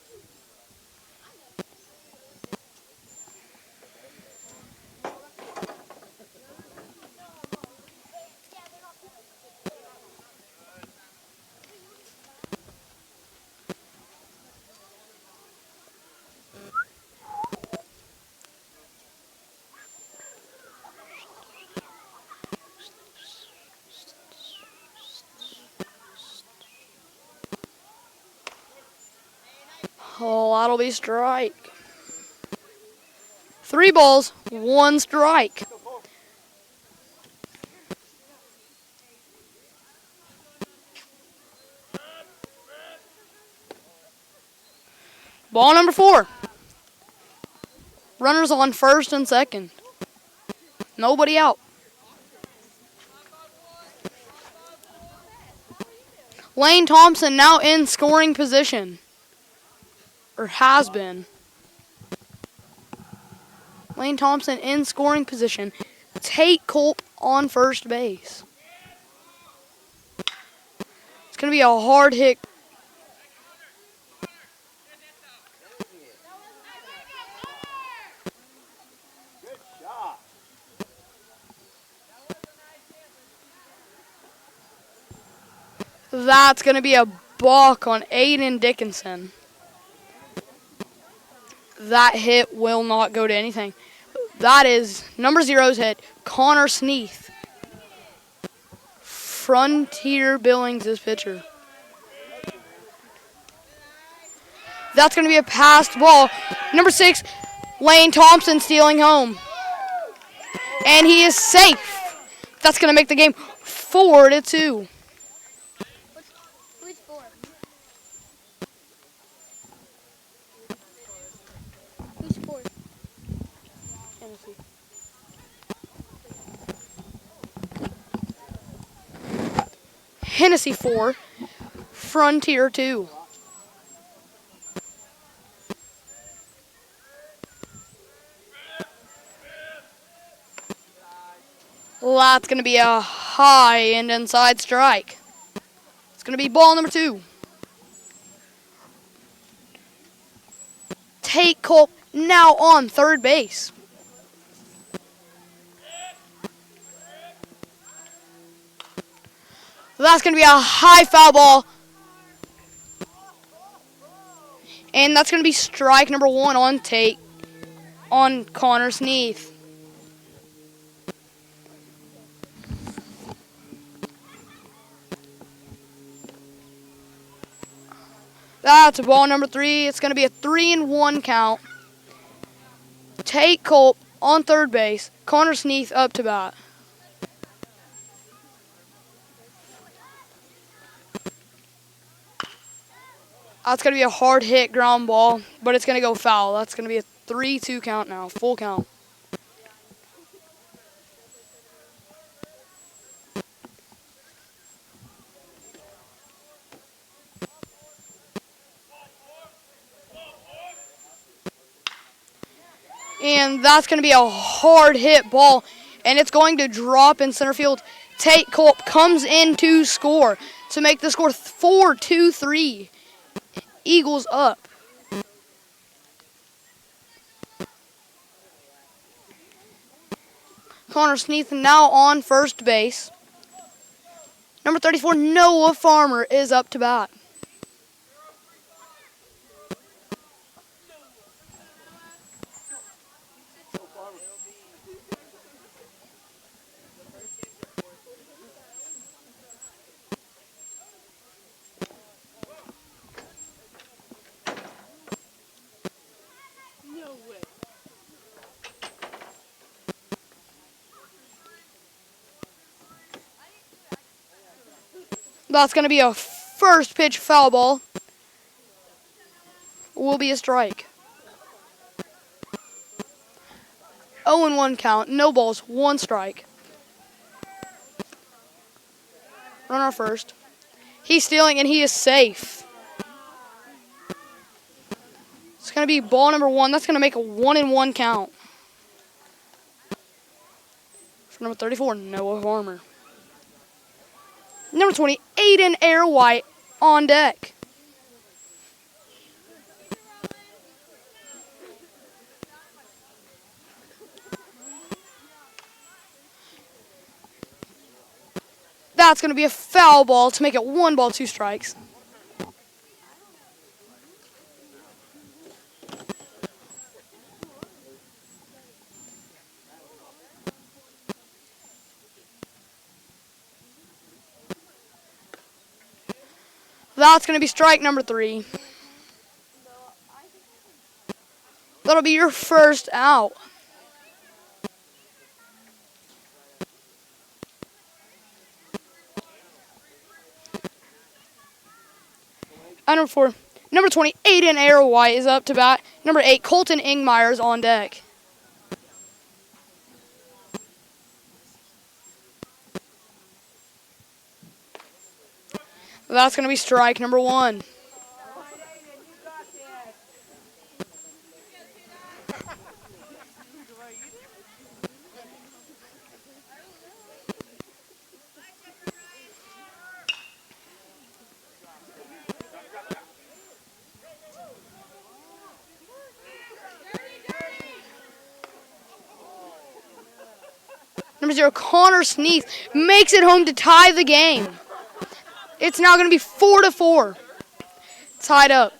Oh, that'll be strike. 3 balls, 1 strike. Ball number 4. Runners on first and second. Nobody out. Lane Thompson now in scoring position. Or has been. Lane Thompson in scoring position. Tate Culp on first base. It's going to be a hard hit. That's going to be a balk on Aiden Dickinson. That hit will not go to anything. That is number 0's hit, Connor Sneath. Frontier Billings is pitcher. That's going to be a passed ball. Number 6, Lane Thompson stealing home. And he is safe. That's going to make the game 4-2. Hennessey 4, Frontier 2. That's going to be a high and inside strike. It's going to be ball number 2. Tate Culp now on third base. That's going to be a high foul ball. And that's going to be strike number 1 on Connor Sneath. That's ball number 3. It's going to be a 3-1 count. Tate Culp on third base. Connor Sneath up to bat. That's going to be a hard hit ground ball, but it's going to go foul. That's going to be a 3-2 count now, full count. And that's going to be a hard hit ball, and it's going to drop in center field. Tate Culp comes in to score to make the score 4-2-3. Eagles up. Connor Sneath now on first base. Number 34, Noah Farmer, is up to bat. That's going to be a first pitch foul ball. Will be a strike. 0-1 count, no balls, 1 strike. Runner first. He's stealing and he is safe. It's going to be ball number 1. That's going to make a 1-1 count. For number 34, Noah Farmer. Number 20, Aiden Airwhite on deck. That's going to be a foul ball to make it 1 ball, 2 strikes. That's going to be strike number 3. That'll be your first out. Number 20, Aiden Airwhite is up to bat. Number 8, Colton Ingmeyer is on deck. That's going to be strike number 1. Number 0, Connor Sneath makes it home to tie the game. It's now going to be 4-4. Tied up.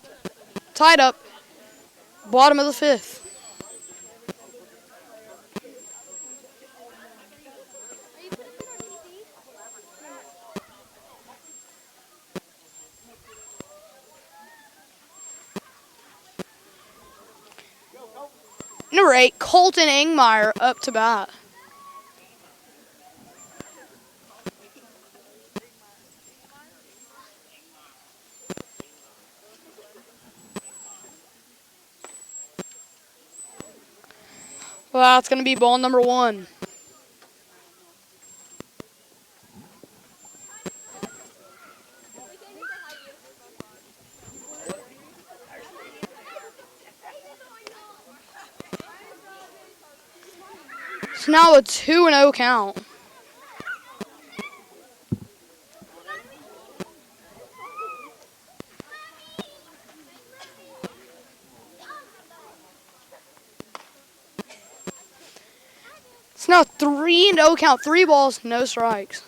Bottom of the 5th. Number 8, Colton Ingmeyer up to bat. Well, that's going to be ball number 1. It's now a 2-0 count. It's now 3-0 count. 3 balls, no strikes.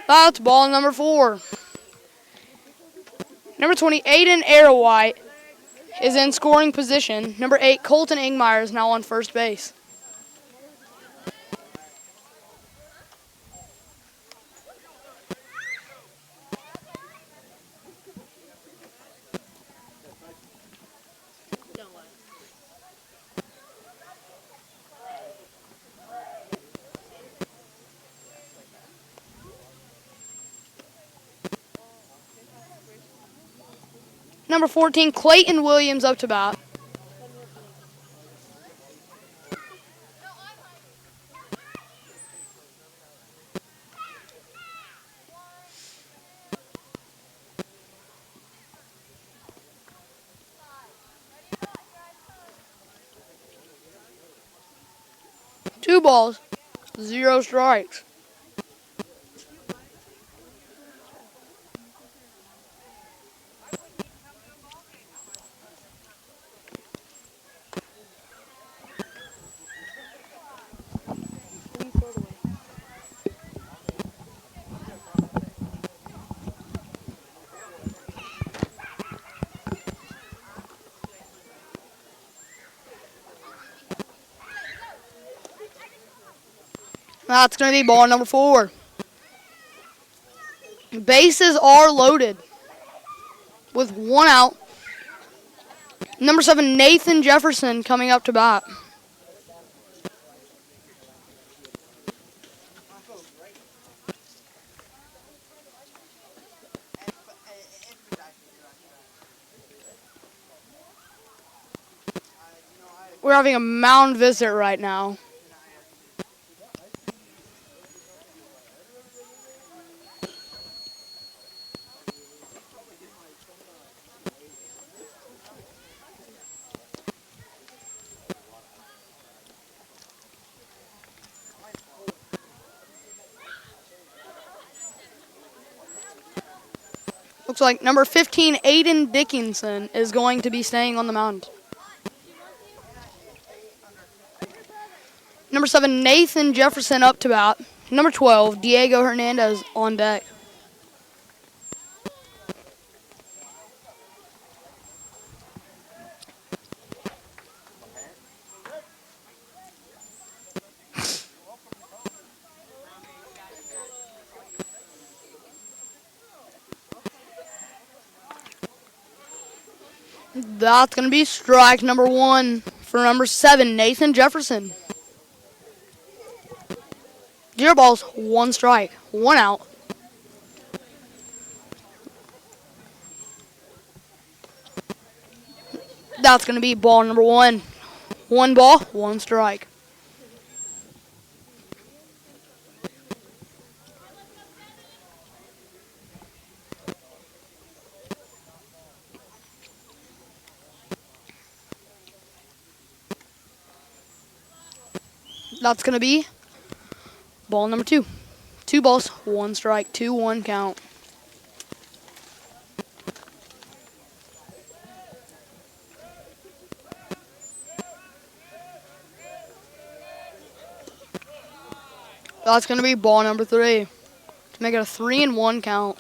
That's ball number 4. Number 20, Aiden Airwhite is in scoring position. Number 8, Colton Ingmeyer is now on first base. Number 14, Clayton Williams up to bat. Two balls, 0 strikes. That's going to be ball number 4. Bases are loaded with 1 out. Number 7, Nathan Jefferson coming up to bat. We're having a mound visit right now. Looks like number 15, Aiden Dickinson, is going to be staying on the mound. Number 7, Nathan Jefferson up to bat. Number 12, Diego Hernandez on deck. That's going to be strike number 1 for number 7, Nathan Jefferson. 0 balls, 1 strike, 1 out. That's going to be ball number 1. 1 ball, 1 strike. That's going to be ball number 2. 2 balls, 1 strike, 2-1 count. That's going to be ball number 3 to make it a 3-1 count.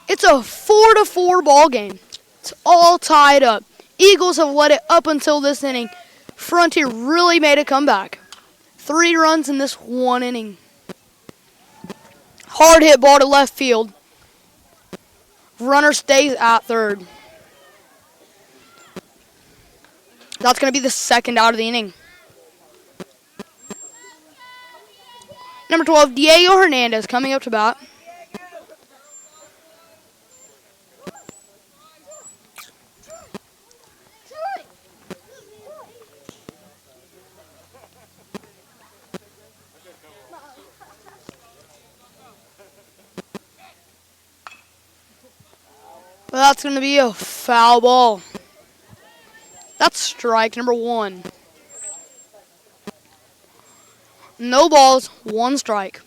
It's a 4-4 ball game. It's all tied up. Eagles have led it up until this inning. Frontier really made a comeback. 3 runs in this 1 inning. Hard hit ball to left field. Runner stays at third. That's going to be the 2nd out of the inning. Number 12, Diego Hernandez coming up to bat. Well, that's going to be a foul ball. That's strike number 1. No balls, 1 strike.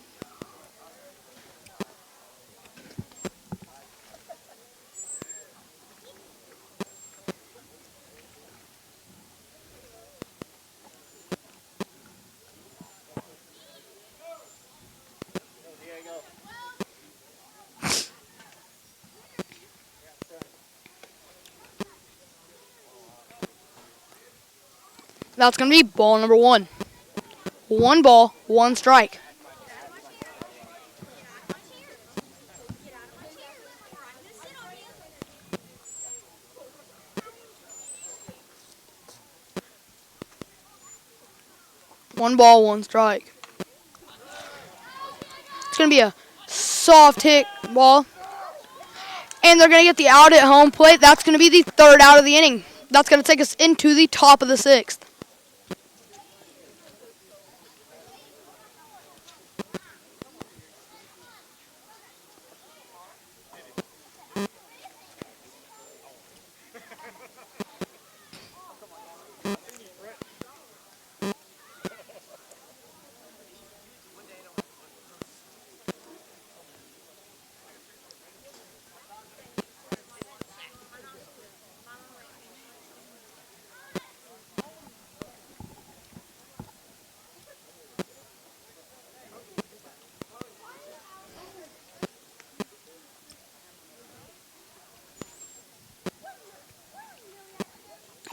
That's going to be ball number 1. 1 ball, 1 strike. One ball, 1 strike. It's going to be a soft hit ball. And they're going to get the out at home plate. That's going to be the third out of the inning. That's going to take us into the top of the sixth.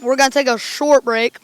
We're going to take a short break.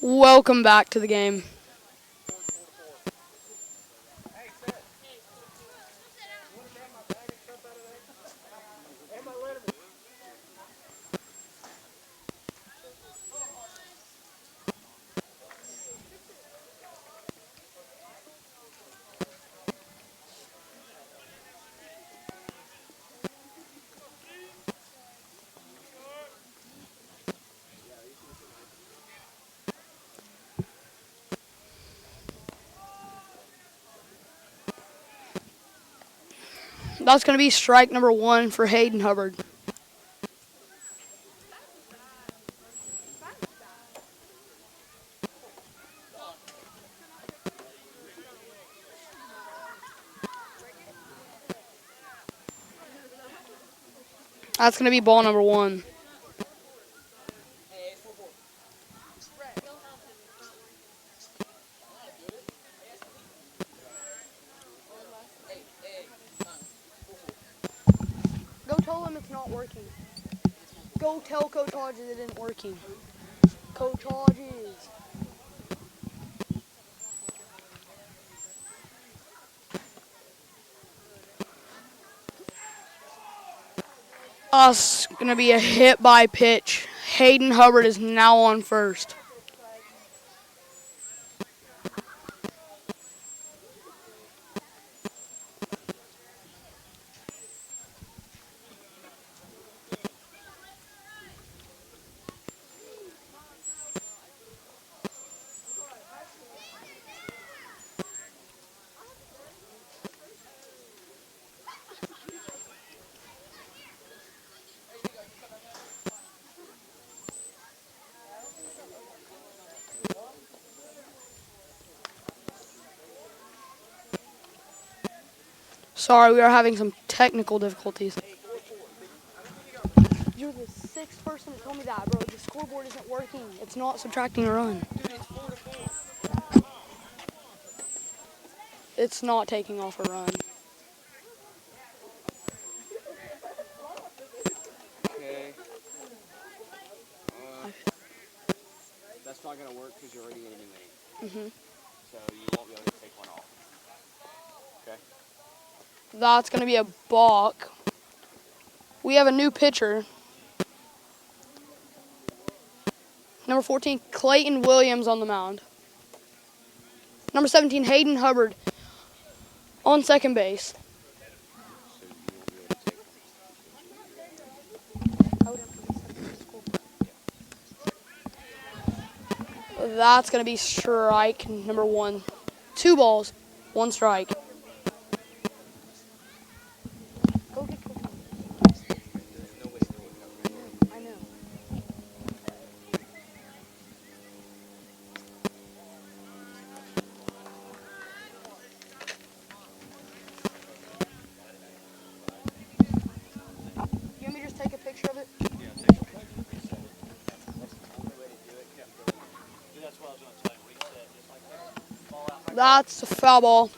Welcome back to the game. That's going to be strike number 1 for Hayden Hubbard. That's going to be ball number 1. Go tell him it's not working. Go tell Coach Hodges it isn't working. Coach Hodges. Us going to be a hit by pitch. Hayden Hubbard is now on first. Sorry, we are having some technical difficulties. You're the 6th person to tell me that, bro. The scoreboard isn't working. It's not subtracting a run. It's not taking off a run. Okay. That's not gonna Mm-hmm. So you won't be able to take one off. Okay? That's going to be a balk. We have a new pitcher. Number 14, Clayton Williams on the mound. Number 17, Hayden Hubbard on second base. So you won't be able to take one. That's going to be strike number 1. 2 balls, 1 strike. I know. You want me to just take a picture of it? Yeah, take a picture and reset it. That's the only way to do it. Yeah. That's what I was going to tell you. Reset just like that. Ball out. That's a foul ball.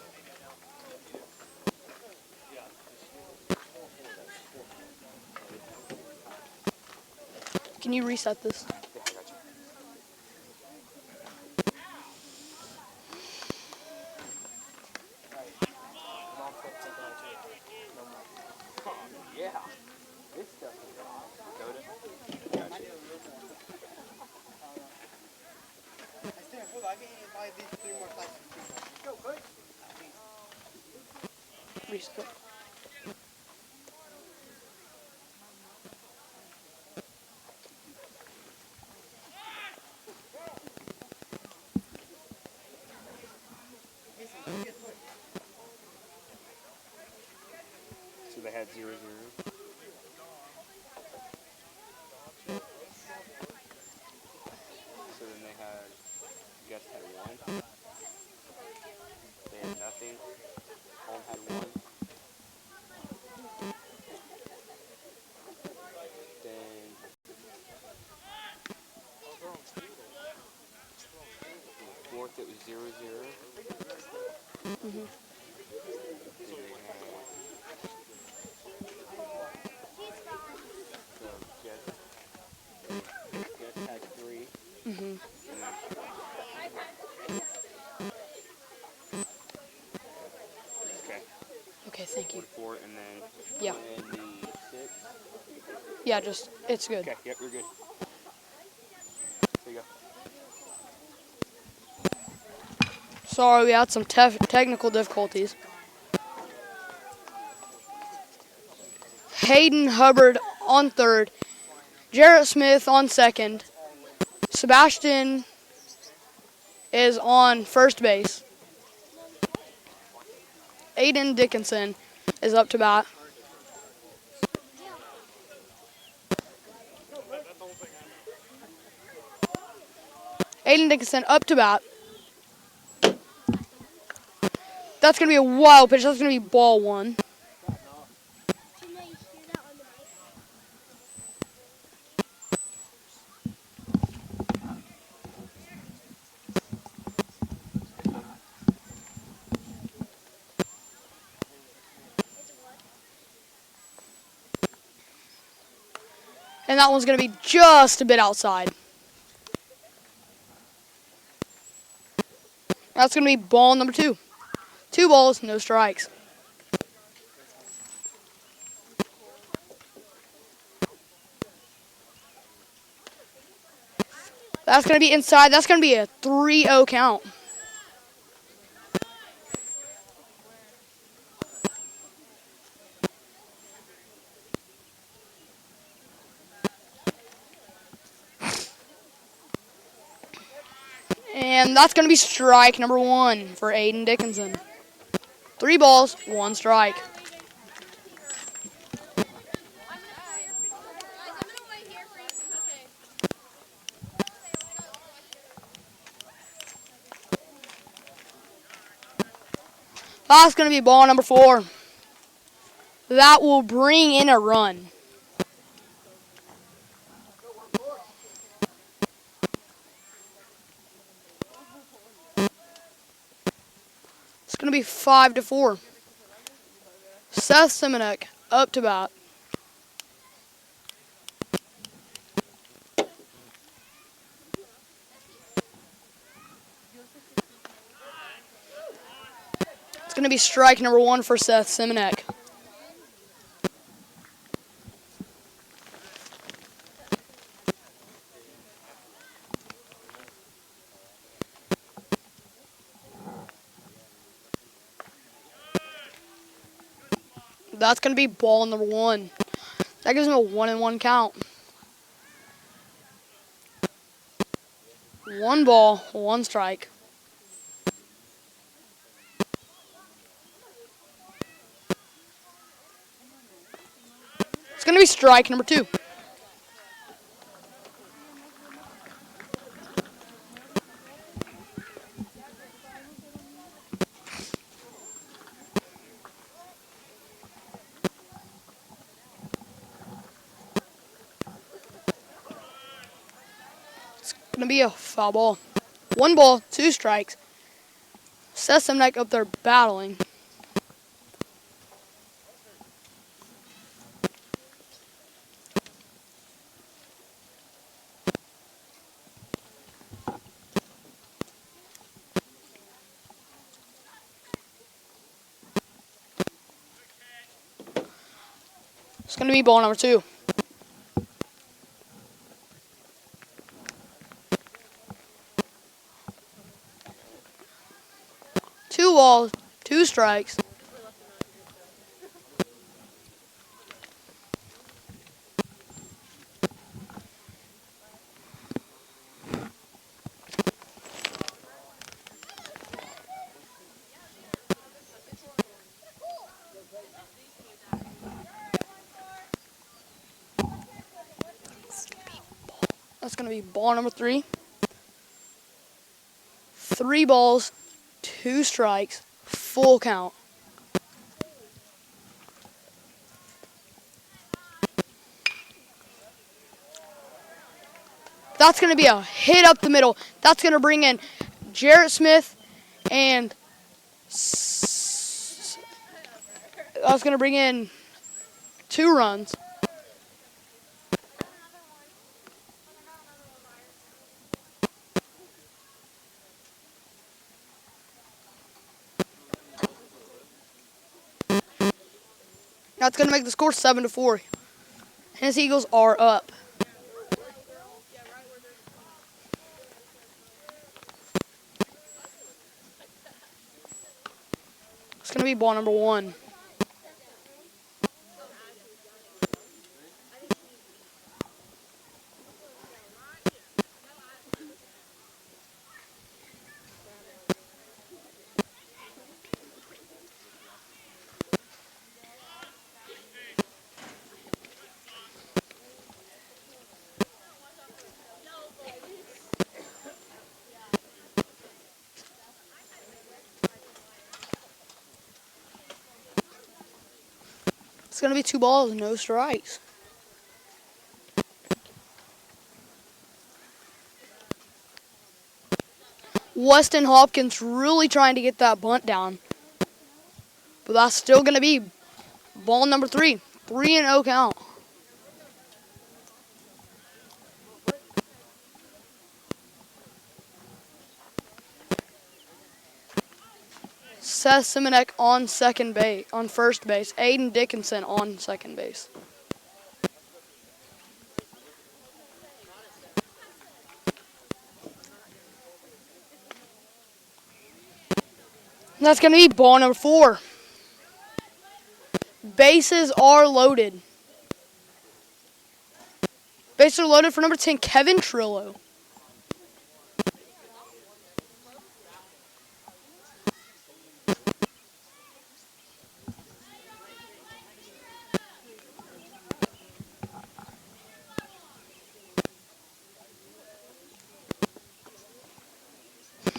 Can you reset this? Yeah, I got you. Yeah. This stuff is Dakota. Got you. Reset. So they had 0-0. So then they had, guest had 1. They had nothing. Home had 1. Then fourth it was 0-0. Mm-hmm. Then they had the guest had 3. Mm-hmm. Okay. Okay, thank you. 4 and then Yeah. and the 6. Yeah, just, it's good. Okay, yep, you're good. There you go. Sorry, we had some technical difficulties. Hayden Hubbard on third. Jarrett Smith on second. Sebastian is on first base. Aiden Dickinson is up to bat. Aiden Dickinson up to bat. That's going to be a wild pitch. That's going to be ball 1. And that one's going to be just a bit outside. That's going to be ball number 2. 2 balls, no strikes. That's going to be inside. That's going to be a 3-0 count. And that's going to be strike number 1 for Aiden Dickinson. 3 balls, 1 strike. That's going to be ball number 4. That will bring in a run. It's going to be 5-4. Seth Simonek up to bat. going to be strike number 1 for Seth Simonek. That's going to be ball number 1. That gives him a 1-1 count. 1 ball, 1 strike. It's going to be strike number 2. It's going to be a foul ball. 1 ball, 2 strikes. Seth Simonek up there battling. It's going to be ball number 2. Two balls, 2 strikes. That's going to be ball number 3. 3 balls, 2 strikes, full count. That's going to be a hit up the middle. That's going to bring in Jarrett Smith, and that's going to bring in 2 runs. That's going to make the score 7-4. Hennessey Eagles are up. It's going to be ball number 1. It's going to be 2 balls, no strikes. Weston Hopkins really trying to get that bunt down. But that's still going to be ball number 3. 3-0 count. Seth Simonek on first base. Aiden Dickinson on second base. That's going to be ball number 4. Bases are loaded. Bases are loaded for number 10, Kevin Trillo.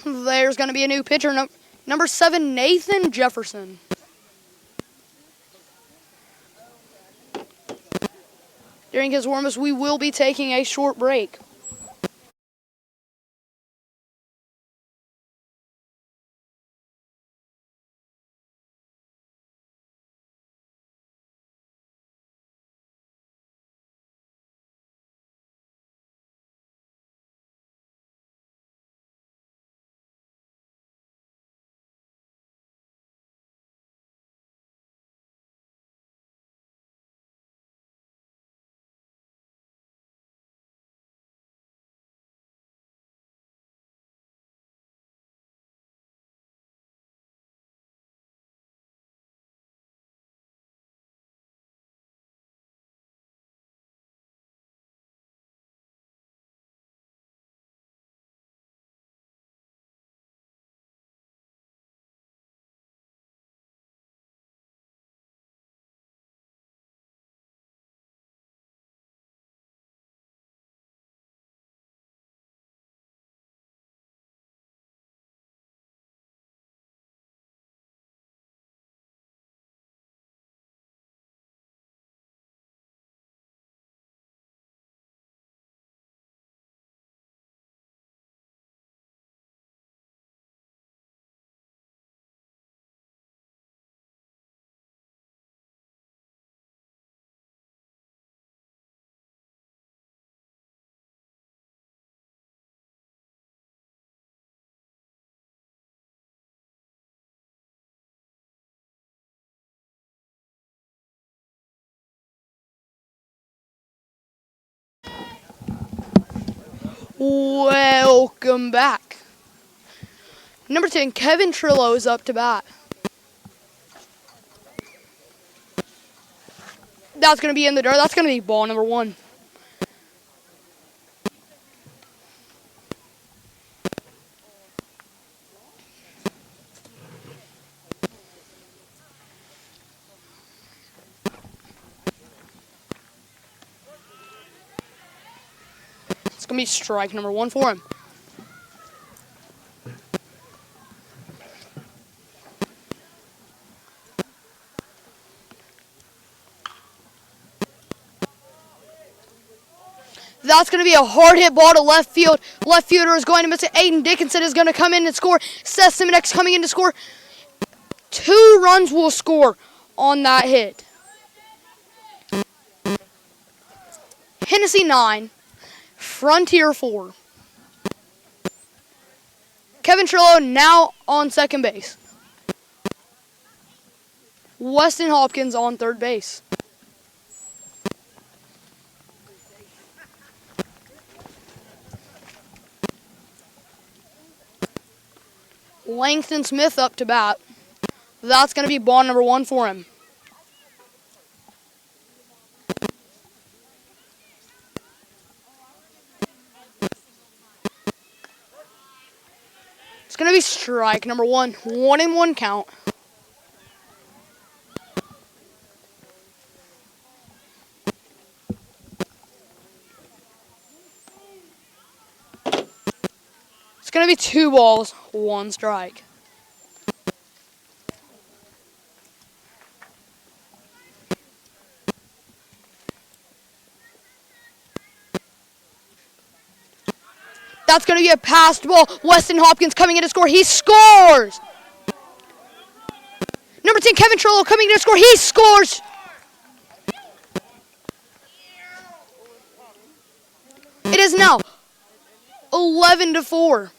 There's going to be a new pitcher, number 7, Nathan Jefferson. During his warm-ups, we will be taking a short break. Welcome back. Number 10, Kevin Trillo is up to bat. That's going to be in the dirt. That's going to be ball number 1. It's going to be strike number 1 for him. That's going to be a hard hit ball to left field. Left fielder is going to miss it. Aiden Dickinson is going to come in and score. Seth Simonex coming in to score. 2 runs will score on that hit. Hennessey 9, Frontier 4. Kevin Trillo now on second base. Weston Hopkins on third base. Langston Smith up to bat. That's going to be ball number 1 for him. It's going to be strike number 1. 1-1 count. It's going to be 2 balls, 1 strike. That's going to be a passed ball. Weston Hopkins coming in to score. He scores! Number 10, Kevin Trillo coming in to score. He scores! It is now 11-4.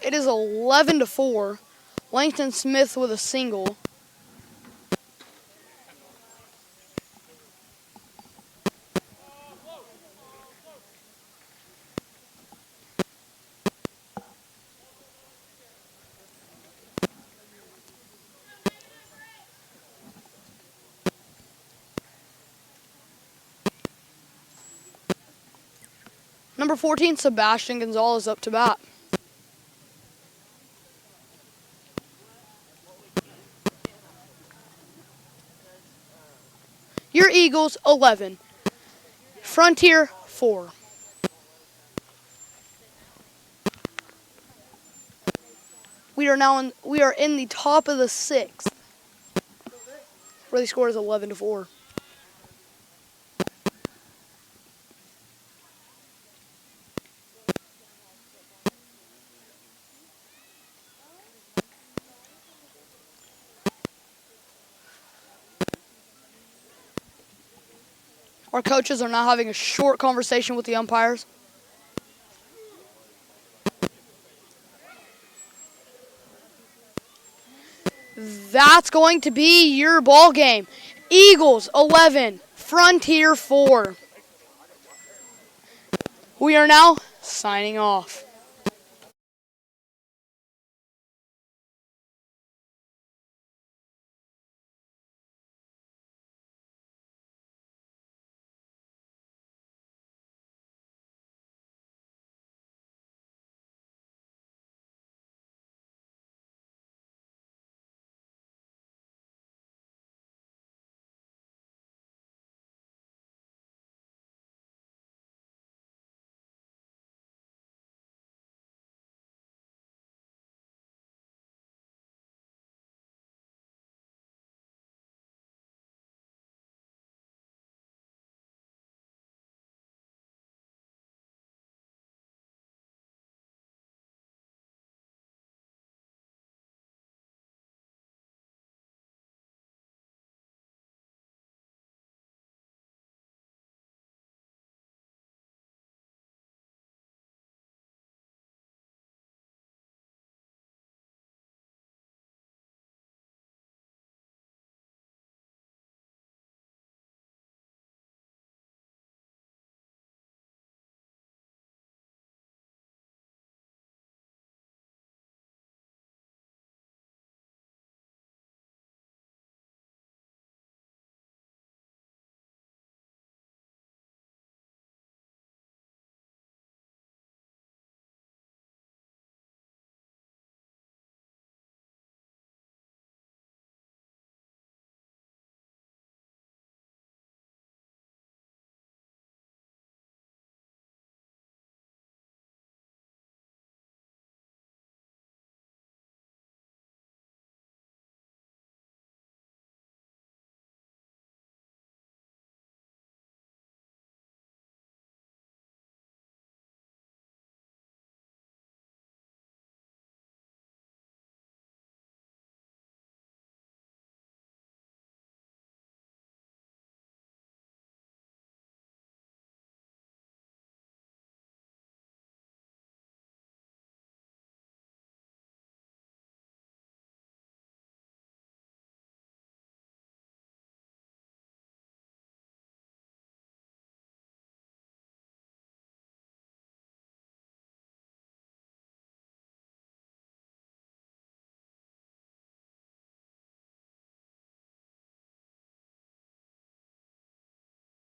It is 11-4. Langston Smith with a single. Number 14, Sebastian Gonzalez up to bat. Your Eagles 11, Frontier 4. We are in the top of the 6th, where the score is 11-4. Our coaches are now having a short conversation with the umpires. That's going to be your ball game. Eagles 11, Frontier 4. We are now signing off.